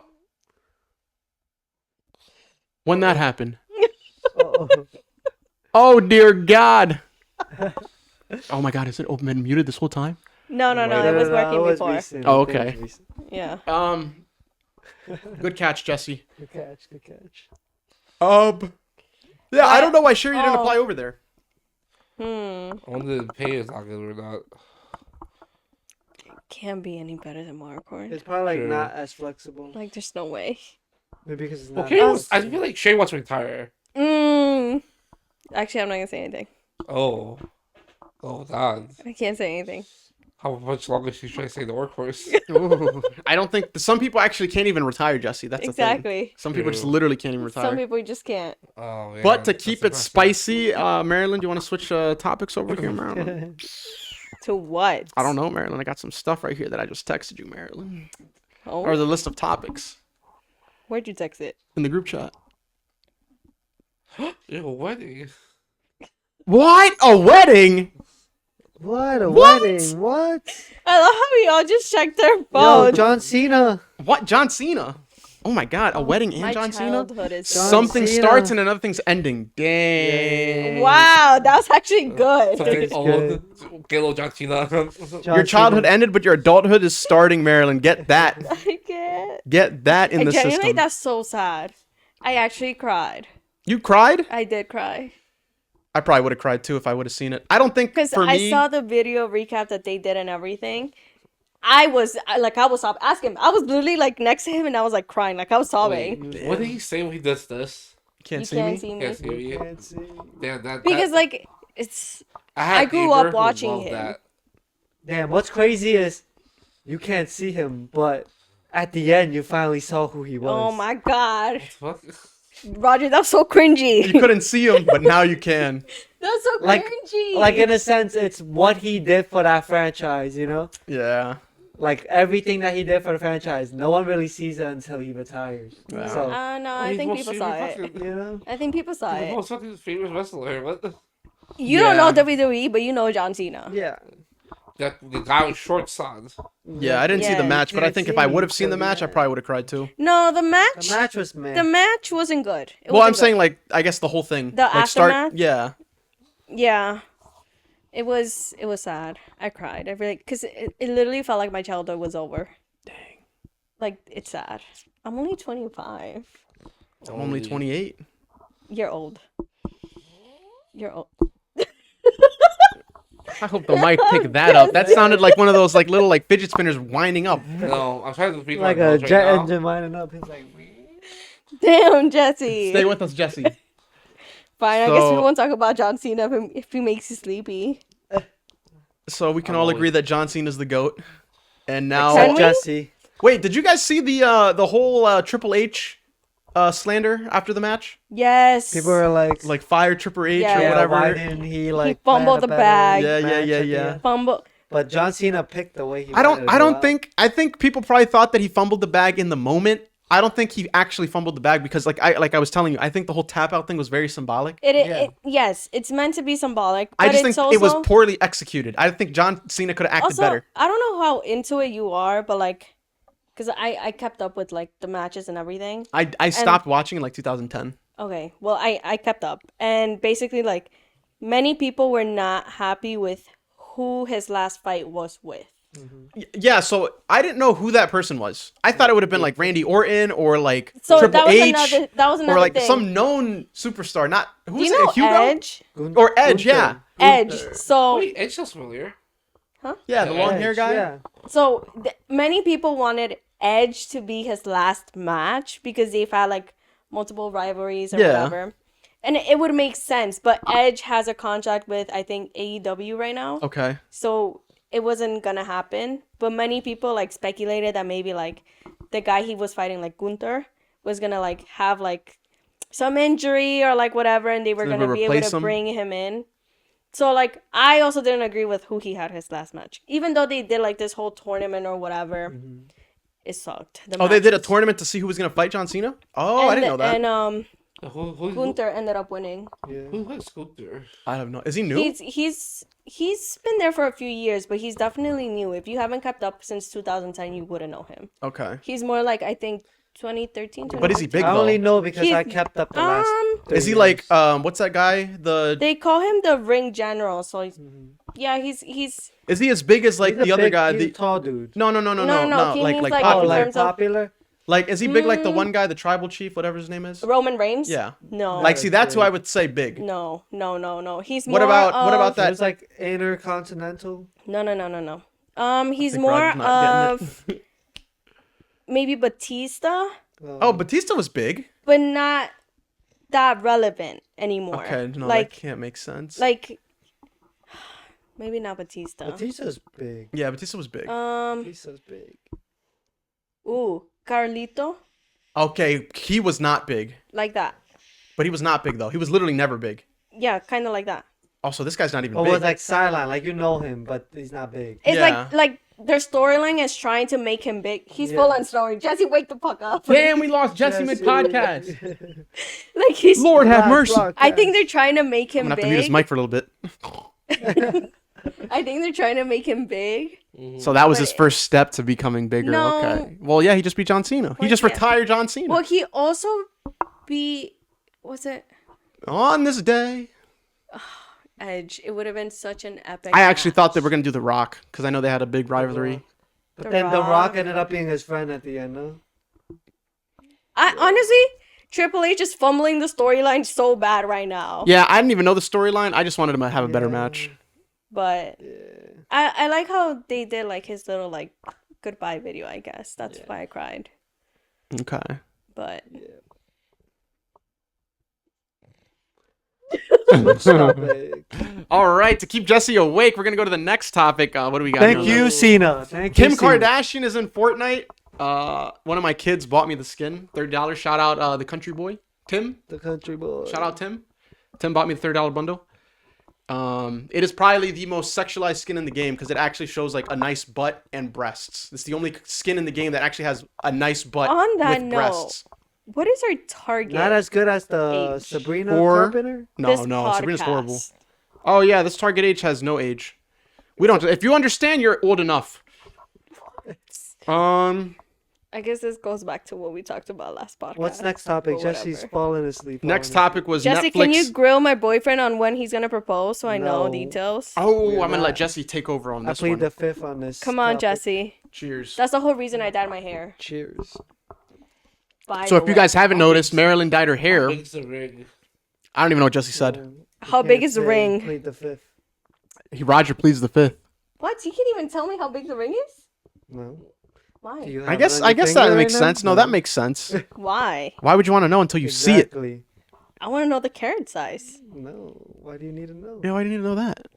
When that happened. Oh. Oh dear God. Oh my God! Is it open and muted this whole time? No, it was working before. recent. Oh, It was okay. recent. Yeah. Good catch, Jesse. Good catch. Good catch. Yeah, I don't know why Sherry didn't Oh. apply over there. Hmm. I wonder if the pay is not good or not. Can't be any better than Marquardt. It's probably like Sure. not as flexible. Like, there's no way. Maybe because it's not. Okay, as I feel like Shay wants to retire. Actually, I'm not gonna say anything. Oh God! I can't say anything. How much longer is she trying to stay in the workforce? Ooh. I don't think some people actually can't even retire, Jesse. That's the thing. Exactly. Some people just True. literally can't even retire. Some people just can't. Oh man! But to that's keep it impressive. spicy, Marilyn, do you want to switch topics over here, Marilyn? To what? I don't know, Marilyn. I got some stuff right here that I just texted you, Marilyn. Oh, Or the list of topics where'd you text it? in the group chat. Ew, wedding. What? A wedding? What a What? wedding! What? I love how we all just checked their Yo, phones. John Cena. What? John Cena? Oh my God! A wedding and My John Cena? childhood is John Something Cena. starts and another thing's ending. Dang. Wow, that was actually good. Something It's old. Get a little John Cena. John Your childhood Cena. ended, but your adulthood is starting, Marilyn. Get that. I can't. Get that in And the genuinely, system. that's so sad. I actually cried. You cried? I did cry. I probably would have cried too if I would have seen it. I don't think Because for I me. saw the video recap that they did and everything. I was sobbing. Ask him. I was literally like next to him and I was like crying. Like I was sobbing. Wait, what did he say when he does this? Can't You see can't me. see me. Can't see me. Can't see. Damn, that. Because that, like it's had I grew a up neighbor who watching loved him. That. Damn, what's crazy is you can't see him, but at the end you finally saw who he was. oh my god. What? Roger, that's so cringy. You couldn't see him, but now you can. That's so Like- cringy. Like in a sense, it's what he did for that franchise. You know, Yeah. like everything that he did for the franchise, no one really sees it until he retires. Wow. So No, I think people saw it. you know, I think people saw Oh, it. fucking famous wrestler. What? You don't know Yeah. WWE, but you know John Cena. yeah. The guy with short sons. Yeah, I didn't see the Yeah. match, but I Can't think if see I me, would have seen so the match, I yeah. probably would have cried too. No, the match. The match was man. The match wasn't good. It Well, I'm wasn't saying like I guess the whole thing. The like aftermath? Yeah. good. Yeah, it was sad. I cried. I really because it literally felt like my childhood was over. Dang. Like it's sad. I'm only 25. I'm only 28. You're old. You're old. I hope the mic picked that up. That sounded like one of those like little like fidget spinners winding up. No, I'm trying to speak like my a nose right jet now. engine winding up. He's like, Damn, Jesse. Stay with us, Jesse. Fine. I guess we So- won't talk about John Cena if he makes you sleepy. So we can I'm all always- agree that John Cena's the GOAT. And now Can except we? Jesse. wait, did you guys see the whole Triple H slander after the match? Yes. People are like Like fire Triple H Yeah. or yeah, whatever. why didn't he like fumbled plan a the better bag. Yeah, match yeah, at the yeah. end? Fumble. But John Cena picked the way he. I don't wanted to go out. think I think people probably thought that he fumbled the bag in the moment. I don't think he actually fumbled the bag because like I was telling you, I think the whole tap out thing was very symbolic. It yes, it's meant to be symbolic. But I just it's think also, it was poorly executed. I think John Cena could have acted also, better. I don't know how into it you are, but like, because I kept up with like the matches and everything. I stopped watching in like 2010. Okay, well I kept up, and basically like many people were not happy with who his last fight was with. Yeah, so I didn't know who that person was. I thought it would have been like Randy Orton or like So Triple that was H that was another or like thing. some known superstar. Not Do who's you know it? Hugo Edge? or Edge? Yeah, Edge. Gunther. So Wait, Edge sounds familiar. yeah, the Yeah, long hair Edge, guy. Yeah. So many people wanted Edge to be his last match because they've had like multiple rivalries or Yeah. whatever. And it would make sense, but Edge has a contract with I think AEW right now. Okay. So it wasn't gonna happen. But many people like speculated that maybe like the guy he was fighting, like Gunther, was gonna like have like some injury or like whatever, and they were So they gonna would be able replace to him? bring him in. So like I also didn't agree with who he had his last match, even though they did like this whole tournament or whatever. It sucked. The Oh, they did a matches. tournament to see who was gonna fight John Cena. Oh, I didn't know that. And Who Gunther ended up winning. who has Scooter? I don't know. Is he new? He's been there for a few years, but he's definitely new. If you haven't kept up since 2010, you wouldn't know him. Okay. He's more like I think 2013. But is he big I though? only know because I He's- kept up the last. 3 Is he years. like what's that guy? The They call him the ring general. So yeah, he's is he as big as like He's a the other big- guy? he's The a tall dude. no, he like means, like like, Oh, in popular. like terms of- popular. Like is he big like the one guy, the tribal chief, whatever his name is? Roman Reigns. Yeah. No. Like see, that's who I would say big. no. He's What more about- of, what about that- There's like intercontinental. No. He's think more Rod's not of maybe Batista, Oh, Batista was big. but not that relevant anymore. Okay, no, that like can't make sense. like maybe not Batista. Batista's big. Yeah, Batista was big. Batista's big. Carlito, Okay, he was not big, like that. but he was not big though. He was literally never big. Yeah, kind of like that. Also, this guy's not even Or big. was like sideline, like you know him, but he's not big. It's Yeah. like their storyline is trying to make him big. He's Yeah. full on snoring. Jesse, wake the fuck up. Damn, we lost Jesse Yes, mid podcast. Like he's. Lord have Black mercy. Rock, I yeah. think they're trying to make I'm him gonna have to mute his big. mic for a little bit. I think they're trying to make him big. So that was But- his first step to becoming bigger. No. Okay. Well, yeah, he just beat John Cena. He Well, just yeah. retired John Cena. Well, he also was it On this day. Edge? It would have been such an epic. I actually match. thought they were gonna do The Rock because I know they had a big rivalry. But The then The Rock. Rock ended up being his friend at the end, no? I honestly, Triple H is fumbling the storyline so bad right now. Yeah, I didn't even know the storyline. I just wanted him to have a better match. But I like how they did like his little like goodbye video. I guess that's why I cried. Okay. But Stop it. All right, to keep Jesse awake, we're gonna go to the next topic. What do we got? Thank here? you, Cena. Thank you, Kim Cena. Kardashian is in Fortnite. One of my kids bought me the skin. $30. Shout out the country boy. Tim. The country boy. Shout out Tim. Tim bought me the $30 bundle. It is probably the most sexualized skin in the game because it actually shows like a nice butt and breasts. It's the only skin in the game that actually has a nice butt On that with note, breasts. what is our target? Not as good as the Age. Sabrina 4. Carpenter. No, This no, Sabrina's horrible. podcast. Oh yeah, this target age has no age. We don't. If you understand, you're old enough. I guess this goes back to what we talked about last podcast. What's next topic? But Jesse's whatever. falling asleep. Next on it. topic was Jesse, Netflix. can you grill my boyfriend on when he's gonna propose so I know No. details? Oh, We're I'm gonna let not. Jesse take over on I this plead one. the fifth on this. Come on, topic. Jesse. Cheers. That's the whole reason I dyed my hair. Cheers. By So the if you way. guys haven't noticed, Marilyn dyed her hair. Makes the ring. I don't even know what Jesse said. How big is the ring? Plead the fifth. Roger pleads the fifth. What? You can't even tell me how big the ring is? No. Why? Do you I have guess it on your that finger makes right now? sense. No, that makes sense. Why? Why would you want to know until you see it? Exactly. I want to know the carrot size. No. Why do you need to know? Yeah, why do you need to know that?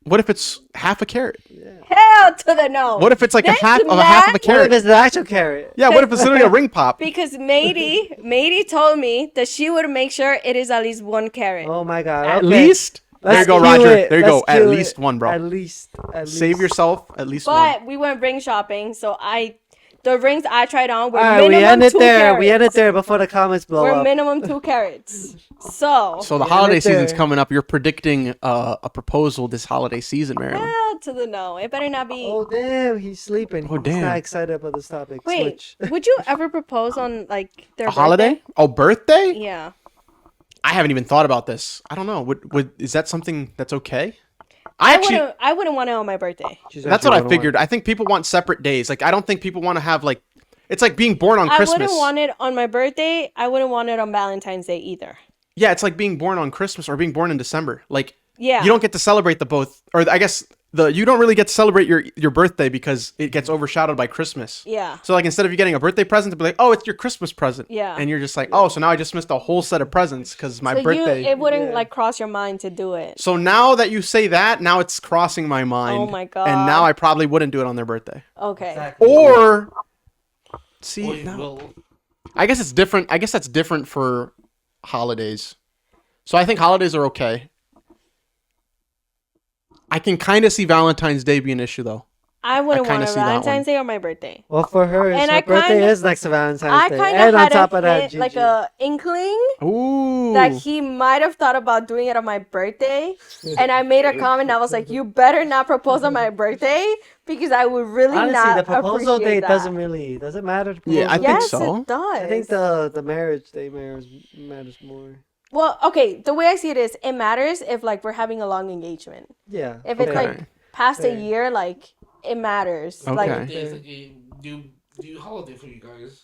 What if it's half a carrot? Yeah. Hell to the no. What if it's like a That's half of a mad. What if carrot? it's the actual carrot? Yeah, what if it's literally a ring pop? Because Mady told me that she would make sure it is at least one carrot. Oh my god. At okay. least? There you Let's go, cue Roger. it. There you Let's go. At cue least it. one, bro. At least. Save yourself at least one. But we went ring shopping, so the rings I tried on were All right, minimum we end it 2 there. carats. We end it there before the comments blow We're up. minimum 2 carats. So So the Yeah, holiday right there. season's coming up. You're predicting a proposal this holiday season, Marilyn. hell to the no. It better not be. Oh damn, he's sleeping. Oh, He's damn. not excited about this topic. Wait, Switch. would you ever propose on like their A holiday? birthday? Oh, birthday? Yeah. I haven't even thought about this. I don't know. Would is that something that's okay? I actually, I wouldn't want it on my birthday. She's that's actually what I gonna figured. I think people want separate days. Like, I don't think people want to have like, it's like being born on Christmas. I wouldn't want it on my birthday. I wouldn't want it on Valentine's Day either. Yeah, it's like being born on Christmas or being born in December. Like, Yeah. you don't get to celebrate the both, or I guess you don't really get to celebrate your birthday because it gets overshadowed by Christmas. Yeah. So like instead of you getting a birthday present, to be like, oh, it's your Christmas present. Yeah. And you're just like, oh, so now I just missed a whole set of presents because my So birthday. it wouldn't Yeah. like cross your mind to do it. So now that you say that, now it's crossing my mind. Oh my God. And now I probably wouldn't do it on their birthday. Okay. Exactly. Or see, Or you no. will. I guess it's different. I guess that's different for holidays. So I think holidays are okay. I can kind of see Valentine's Day be an issue though. I wouldn't kinda want a see that one. Valentine's Day or my birthday. Well, for her, And her I birthday kinda- is next to Valentine's I Day. kind And of on had top a of that, hint, like Gigi. a inkling Ooh. that he might have thought about doing it on my birthday, and I made a comment. I was like, "You better not propose on my birthday because I would really Honestly, not the proposal appreciate date that." doesn't matter. The Yeah, I proposal think Yes, so. it does. I think the marriage day matters more. Well, okay. The way I see it is, it matters if like we're having a long engagement. Yeah. If it's Okay. like past a Fair. year, like it matters. Okay. Like Days like a new holiday for you guys.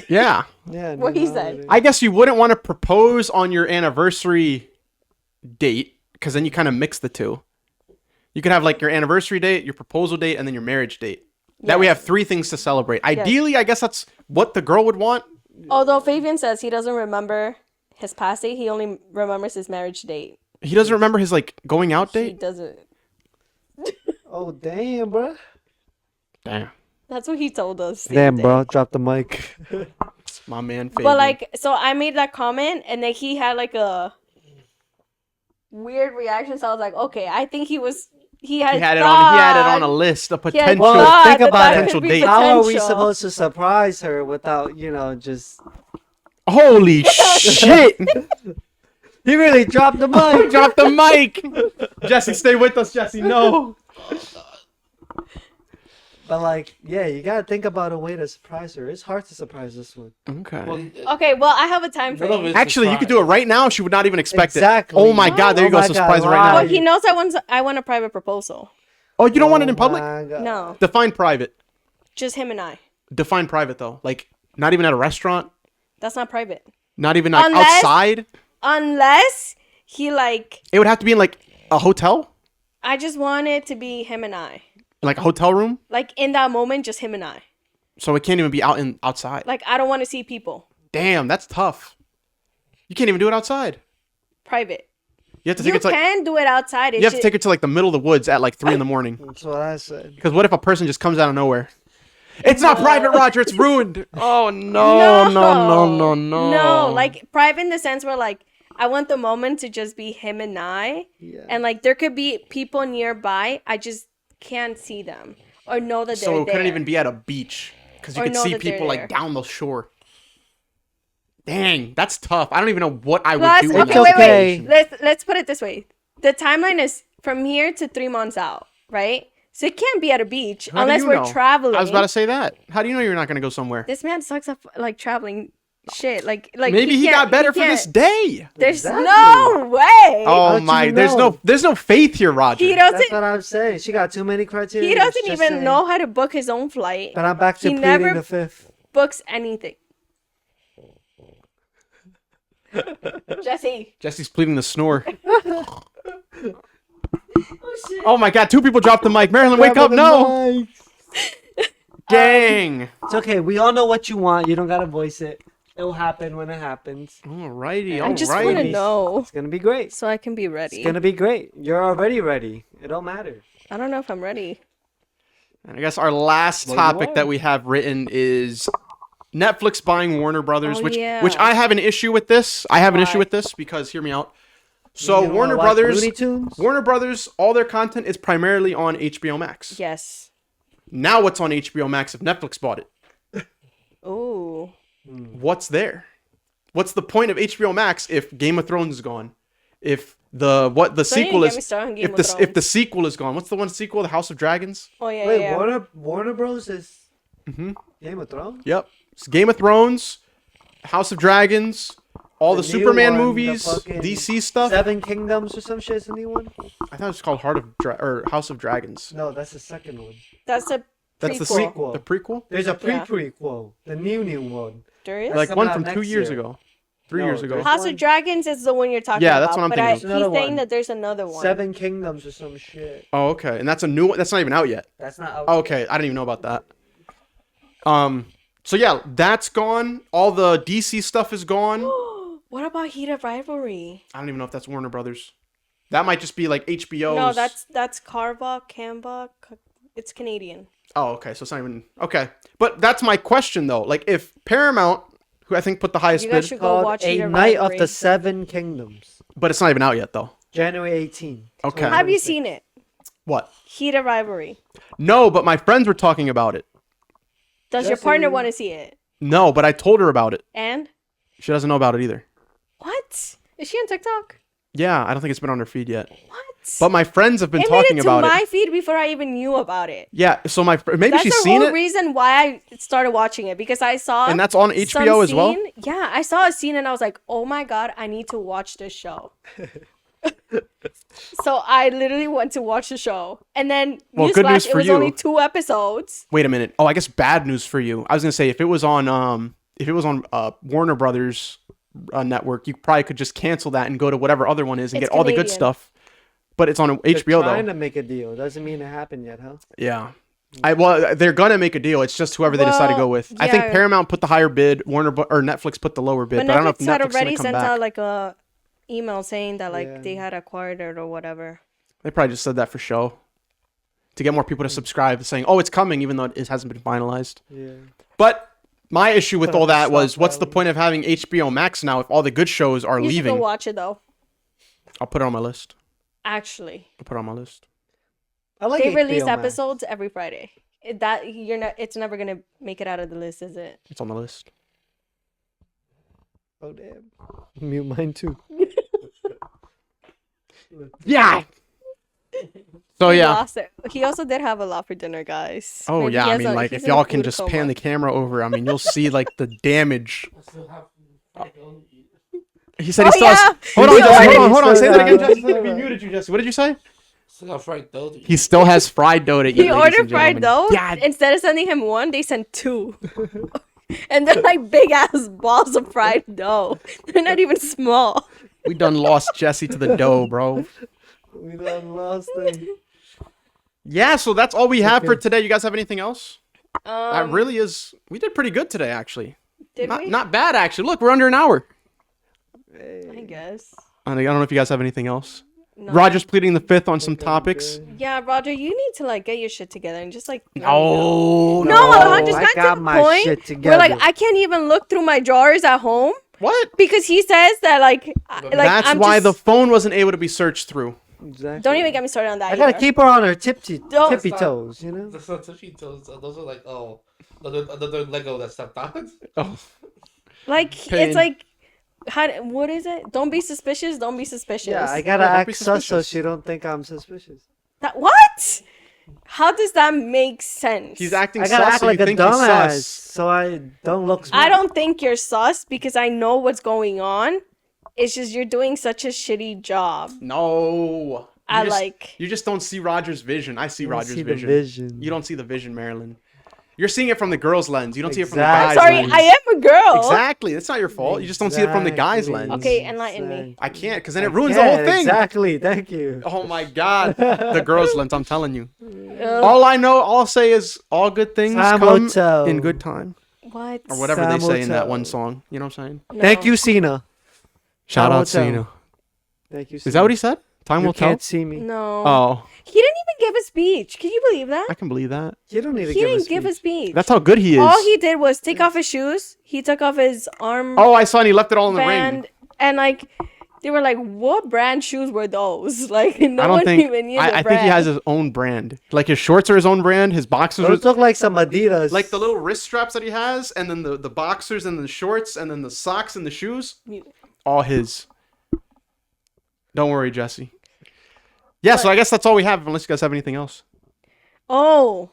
Yeah. Yeah. What no, he no, said. no. I guess you wouldn't want to propose on your anniversary date because then you kind of mix the two. You could have like your anniversary date, your proposal date, and then your marriage date. That we Yes. have 3 things to celebrate. Ideally, I guess that's what the girl would want. Although Fabian says he doesn't remember his past date, he only remembers his marriage date. He doesn't remember his like going out He date. doesn't. Oh damn, bro. Damn, That's what he told us. the Damn, other bro. day. Drop the mic. my man. Fabian. But like, so I made that comment, and then he had like a weird reaction. So I was like, okay, I think he had he had it on. He had it on a thought- list, a he had potential. Well, thought think that about it. could Potential be date. How are we potential. supposed to surprise her without, just... Holy shit! He really dropped the mic. Drop the mic. Jesse, stay with us, Jesse. No. But like, yeah, you gotta think about a way to surprise her. It's hard to surprise this one. Okay. Well, Okay, well, I have a time none of frame. it's Actually, you could do it right now. She would not even expect Exactly. it. Oh my god! There you Oh go. my God, Surprise her right wow. now. Well, he knows I want a private proposal. Oh, you don't want it in Oh public? my God. No, Define private. just him and I. Define private though. Like not even at a restaurant. That's not private. Not even like Unless- outside. Unless he like, It would have to be in like a hotel, I just want it to be him and I. like a hotel room. Like in that moment, just him and I. So it can't even be outside. Like I don't want to see people. Damn, that's tough. You can't even do it outside. Private. You have to You take it to like, can do it outside. take it to like the middle of the woods at like 3 in the morning. That's what I said. Because what if a person just comes out of nowhere? It's not private, Roger. It's ruined. Oh no, no. No, like private in the sense where like I want the moment to just be him and I, Yeah. and like there could be people nearby. I just can't see them or know that they're So it there. couldn't even be at a beach because you Or could know see that they're people like there. down the shore. Dang, that's tough. I don't even know what I would Plus, do. In okay, that wait. situation. Let's put it this way: the timeline is from here to 3 months out, right? So it can't be at a beach How do unless you we're know? traveling. I was about to say that. How do you know you're not going to go somewhere? This man sucks at like traveling shit. Like Maybe he can't- got better he for this can't- day. There's Exactly. no way. Oh How'd you my, know? there's no faith here, Roger. He That's doesn't. what I'm saying. She got too many criteria. He doesn't Just even saying. know how to book his own flight. But I'm back to He pleading never- the fifth. Books anything. Jesse. Jesse's pleading the snore. Oh my God, 2 people dropped the mic. Marilyn, wake up! No. Dang. It's okay. We all know what you want. You don't gotta voice it. It'll happen when it happens. Alrighty, I just want to Alrighty. know It's gonna be great. so I can be ready. It's gonna be great. You're already ready. It don't matter. I don't know if I'm ready. And I guess our last Well, you topic are. that we have written is Netflix buying Warner Brothers, Oh, which yeah. which I have an issue with this. I have an issue Why? with this because hear me out. So You wanna Warner watch Brothers, Looney Tunes? Warner Brothers, all their content is primarily on HBO Max. Yes. Now what's on HBO Max if Netflix bought it? Ooh. What's there? What's the point of HBO Max if Game of Thrones is gone? If the Don't even sequel get me is started on Game if of the Thrones. if the sequel is gone? What's the one sequel? The House of Dragons? Oh yeah, Wait, yeah. Warner Bros is Mhm. Game of Thrones? Yep. It's Game of Thrones, House of Dragons, all the The new Superman one, the movies, fucking DC stuff. Seven Kingdoms or some shit is the new one? I thought it was called or House of Dragons. No, that's the second one. That's a That's the prequel. Prequel. The prequel? There's a Yeah. pre-prequel. The new one. There is? That's Like coming one out from 2 next years year. ago. 3 No, years ago. there's- House one- of Dragons is the one you're talking Yeah, about. that's what I'm but thinking I, of. he's There's another saying one. that there's another one. Seven Kingdoms or some shit. Oh, okay. And that's a new one. That's not even out yet. That's not out. Oh, okay. I didn't even know about that. So yeah, that's gone. All the DC stuff is gone. What about Heat of Rivalry? I don't even know if that's Warner Brothers. That might just be like HBO's. No, that's Canva. It's Canadian. Oh, okay. So it's not even okay. But that's my question though. Like, if Paramount, who I think put the highest You guys bid, should go Called watch A Heat of Night of Rivalry. the Seven Kingdoms. but it's not even out yet though. January 18th. Okay. Have you seen it? What? Heat of Rivalry. No, but my friends were talking about it. Does your Jesse- partner want to see it? No, but I told her about it. And She doesn't know about it either. what? Is she on TikTok? Yeah, I don't think it's been on her feed yet. What? But my friends have been It made talking it to about my it. feed before I even knew about it. Yeah, so maybe That's she's the seen whole it, reason why I started watching it, because I saw and that's on some HBO as well. scene- Yeah, I saw a scene and I was like, "Oh my god, I need to watch this show." So I literally went to watch the show, and then Well, good news newsflash, it for was you. only 2 episodes. Wait a minute. Oh, I guess bad news for you. I was gonna say if it was on Warner Brothers network, you probably could just cancel that and go to whatever other one is and It's get all the good Canadian. stuff. But it's on HBO They're trying though. to make a deal. Doesn't mean it happened yet, huh? Yeah. Well, they're gonna make a deal. It's just whoever they decide to Well, go with. I think yeah. Paramount put the higher bid, or Netflix put the lower bid. But But I don't know if Netflix had Netflix is already gonna come sent back. out like a email saying that like Yeah. they had acquired it or whatever. They probably just said that for show, to get more people to subscribe, saying, "Oh, it's coming," even though it hasn't been finalized. Yeah. But my issue with Put up all the that was, stock what's the value. point of having HBO Max now if all the good shows are You should go leaving? watch it though. I'll put it on my list. Actually, I'll put it on my list. I like they HBO release Max. episodes every Friday. It's never gonna make it out of the list, is it? It's on the list. Oh damn. Mute mine too. Yeah. So He yeah. lost it. He also did have a lot for dinner, guys. Oh Maybe yeah. he I has mean, a- like he's if in a y'all can food just coma. pan the camera over, I mean, you'll see like the damage. He said he Oh, still yeah. has. Hold on, He Jesse. ordered- Hold on. Say that again, Yeah. Jesse. We muted you, Jesse. What did you say? Still got fried dough. He still has fried dough to eat. He ladies ordered and fried gentlemen. dough. Yeah. Instead of sending him one, they sent 2. And they're like big ass balls of fried dough. They're not even small. We done lost Jesse to the dough, bro. We done lost it. Yeah, so that's all we have for today. You guys have anything else? That Um, really is. We did pretty good today, actually. did we? Not bad, actually. Look, we're under an hour. I guess. I don't know if you guys have anything else. No. Roger's pleading the fifth on some Think I'm topics. good. Yeah, Roger, you need to like get your shit together and just like. No, No, Alejandra's I got got to the my point shit where like together. I can't even look through my drawers at home What? because he says that like That's I'm why just, the phone wasn't able to be searched through. Exactly. Don't even get me started on that. I gotta either. keep her on her tippy Don't- toes, you know. Those are like another Lego that stepped on. Oh, Like Pain. it's like what is it? Don't be suspicious. Don't be suspicious. Yeah, I gotta Yeah, don't be act sus so suspicious. she don't think I'm suspicious. What? How does that make sense? he's acting I gotta sus, act so like you a think he's dumbass sus. so I don't look smart. I don't think you're sus because I know what's going on. It's just you're doing such a shitty job. No. I like. You just don't see Roger's vision. I see You don't Roger's see the vision. vision. You don't see the vision, Marilyn. You're seeing it from the girl's lens. You don't see it from the Exactly. guy's Sorry, lens. I am a girl. Exactly. That's not your fault. You just don't see it from the guy's Exactly. lens. Okay, enlighten me. I can't, because then it ruins the whole thing. Exactly. Thank you. Oh my god. The girl's lens, I'm telling you. Ugh, All I know, all I'll say is all good things Time come will tell. in good time. what? Or whatever Time they will say in that tell. one song. You know what I'm saying? No. Thank you, Cena. Shout Time will out tell. Cena. Thank you. Is that what he said? Time You will tell? can't see me. No. Oh, He didn't even give a speech. Can you believe that? I can believe that. You don't need to He give didn't a give a speech. speech. That's how good he is. All he did was take off his shoes. He took off his arm Oh, I saw and he left it all in the ring. band, and like they were like, "What brand shoes were those?" Like no I don't one think. even knew I the think he brand. has his own brand. Like his shorts are his own brand. His boxers are Those look like some Adidas. like the little wrist straps that he has, and then the boxers and the shorts, and then the socks and the shoes. All his. Don't worry, Jesse. Yeah, so I guess that's all we have, unless you guys have anything else. Oh,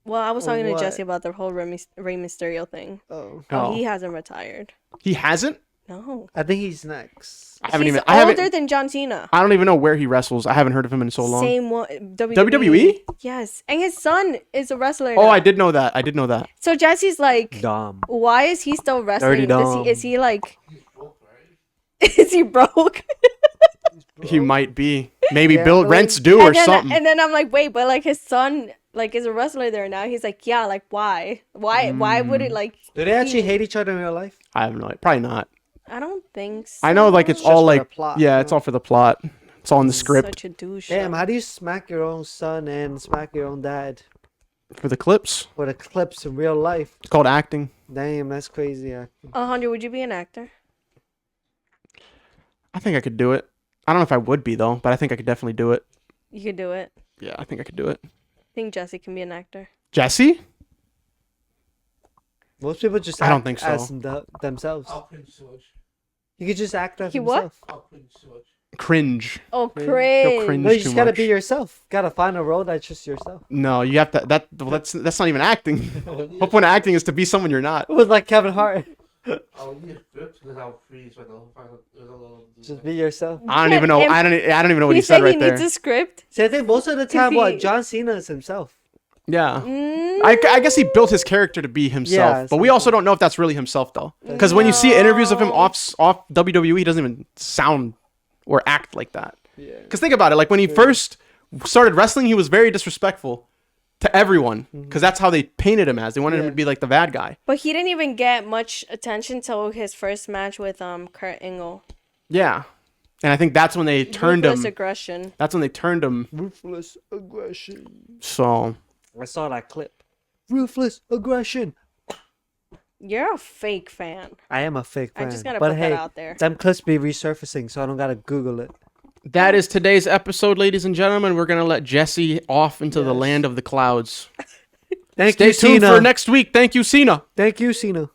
well, I was Or talking to what? Jesse about the whole Rey Mysterio thing. Oh, Oh, he hasn't retired. He hasn't. No, I think he's next. I haven't he's even. I older haven't. than John Cena. I don't even know where he wrestles. I haven't heard of him in so long. Same one. WWE? Yes, and his son is a wrestler. Oh, now. I did know that. I did know that. So Jesse's like, Dumb. why is he still wrestling? Dirty Dom. Is he like? Is he broke? He might be. Maybe Yeah, Bill but rents due or and then, something. and then I'm like, wait, but like his son like is a wrestler there now. He's like, yeah, like why? Why would it like? Do they actually hate each other in real life? I have no. Probably not. I don't think so. I know, like it's Just all for the like. plot, Yeah, you it's know? all for the plot. It's all in the script Such a douche. Damn, how do you smack your own son and smack your own dad for the clips. for the clips in real life? It's called acting. Damn, that's crazy. Alejandro, would you be an actor? I think I could do it. I don't know if I would be though, but I think I could definitely do it. You could do it. Yeah, I think I could do it. I think Jesse can be an actor. Jesse? Most people just I don't act think so. as themselves. I'll cringe so much. You could just act as He what? himself. I'll cringe so much. Cringe. Oh, Cringe. cringe. cringe. No, you too just gotta much. be yourself. Gotta find a role that's just yourself. No, you have to. Well, that's not even acting. Whole point of acting is to be someone you're not. It was like Kevin Hart. I'll need a script because I'll freeze when I'll find a Just be yourself. I don't even know. Him- I don't even know what He he said said right he there. needs a script. See, I think most of the time, he- what John Cena is himself. Yeah. Mm, I guess he built his character to be himself, Yeah, but we also don't know if that's really himself though. Because when you see interviews of him No. off WWE, he doesn't even sound or act like that. Yeah. Because think about it, like when he first started wrestling, he was very disrespectful to everyone because that's how they painted him as. They wanted him Yeah. to be like the bad guy. But he didn't even get much attention till his first match with Kurt Angle. Yeah, and I think that's when they turned Ruthless him. aggression. That's when they turned him. Ruthless aggression. So I saw that clip. Ruthless aggression. You're a fake fan. I am a fake fan. I just gotta but put hey, that out there. them clips be resurfacing, so I don't gotta Google it. that is today's episode, ladies and gentlemen. We're gonna let Jesse off into the Yes. land of the clouds. Thank Stay you, tuned Cena. for next week. Thank you, Cena. Thank you, Cena.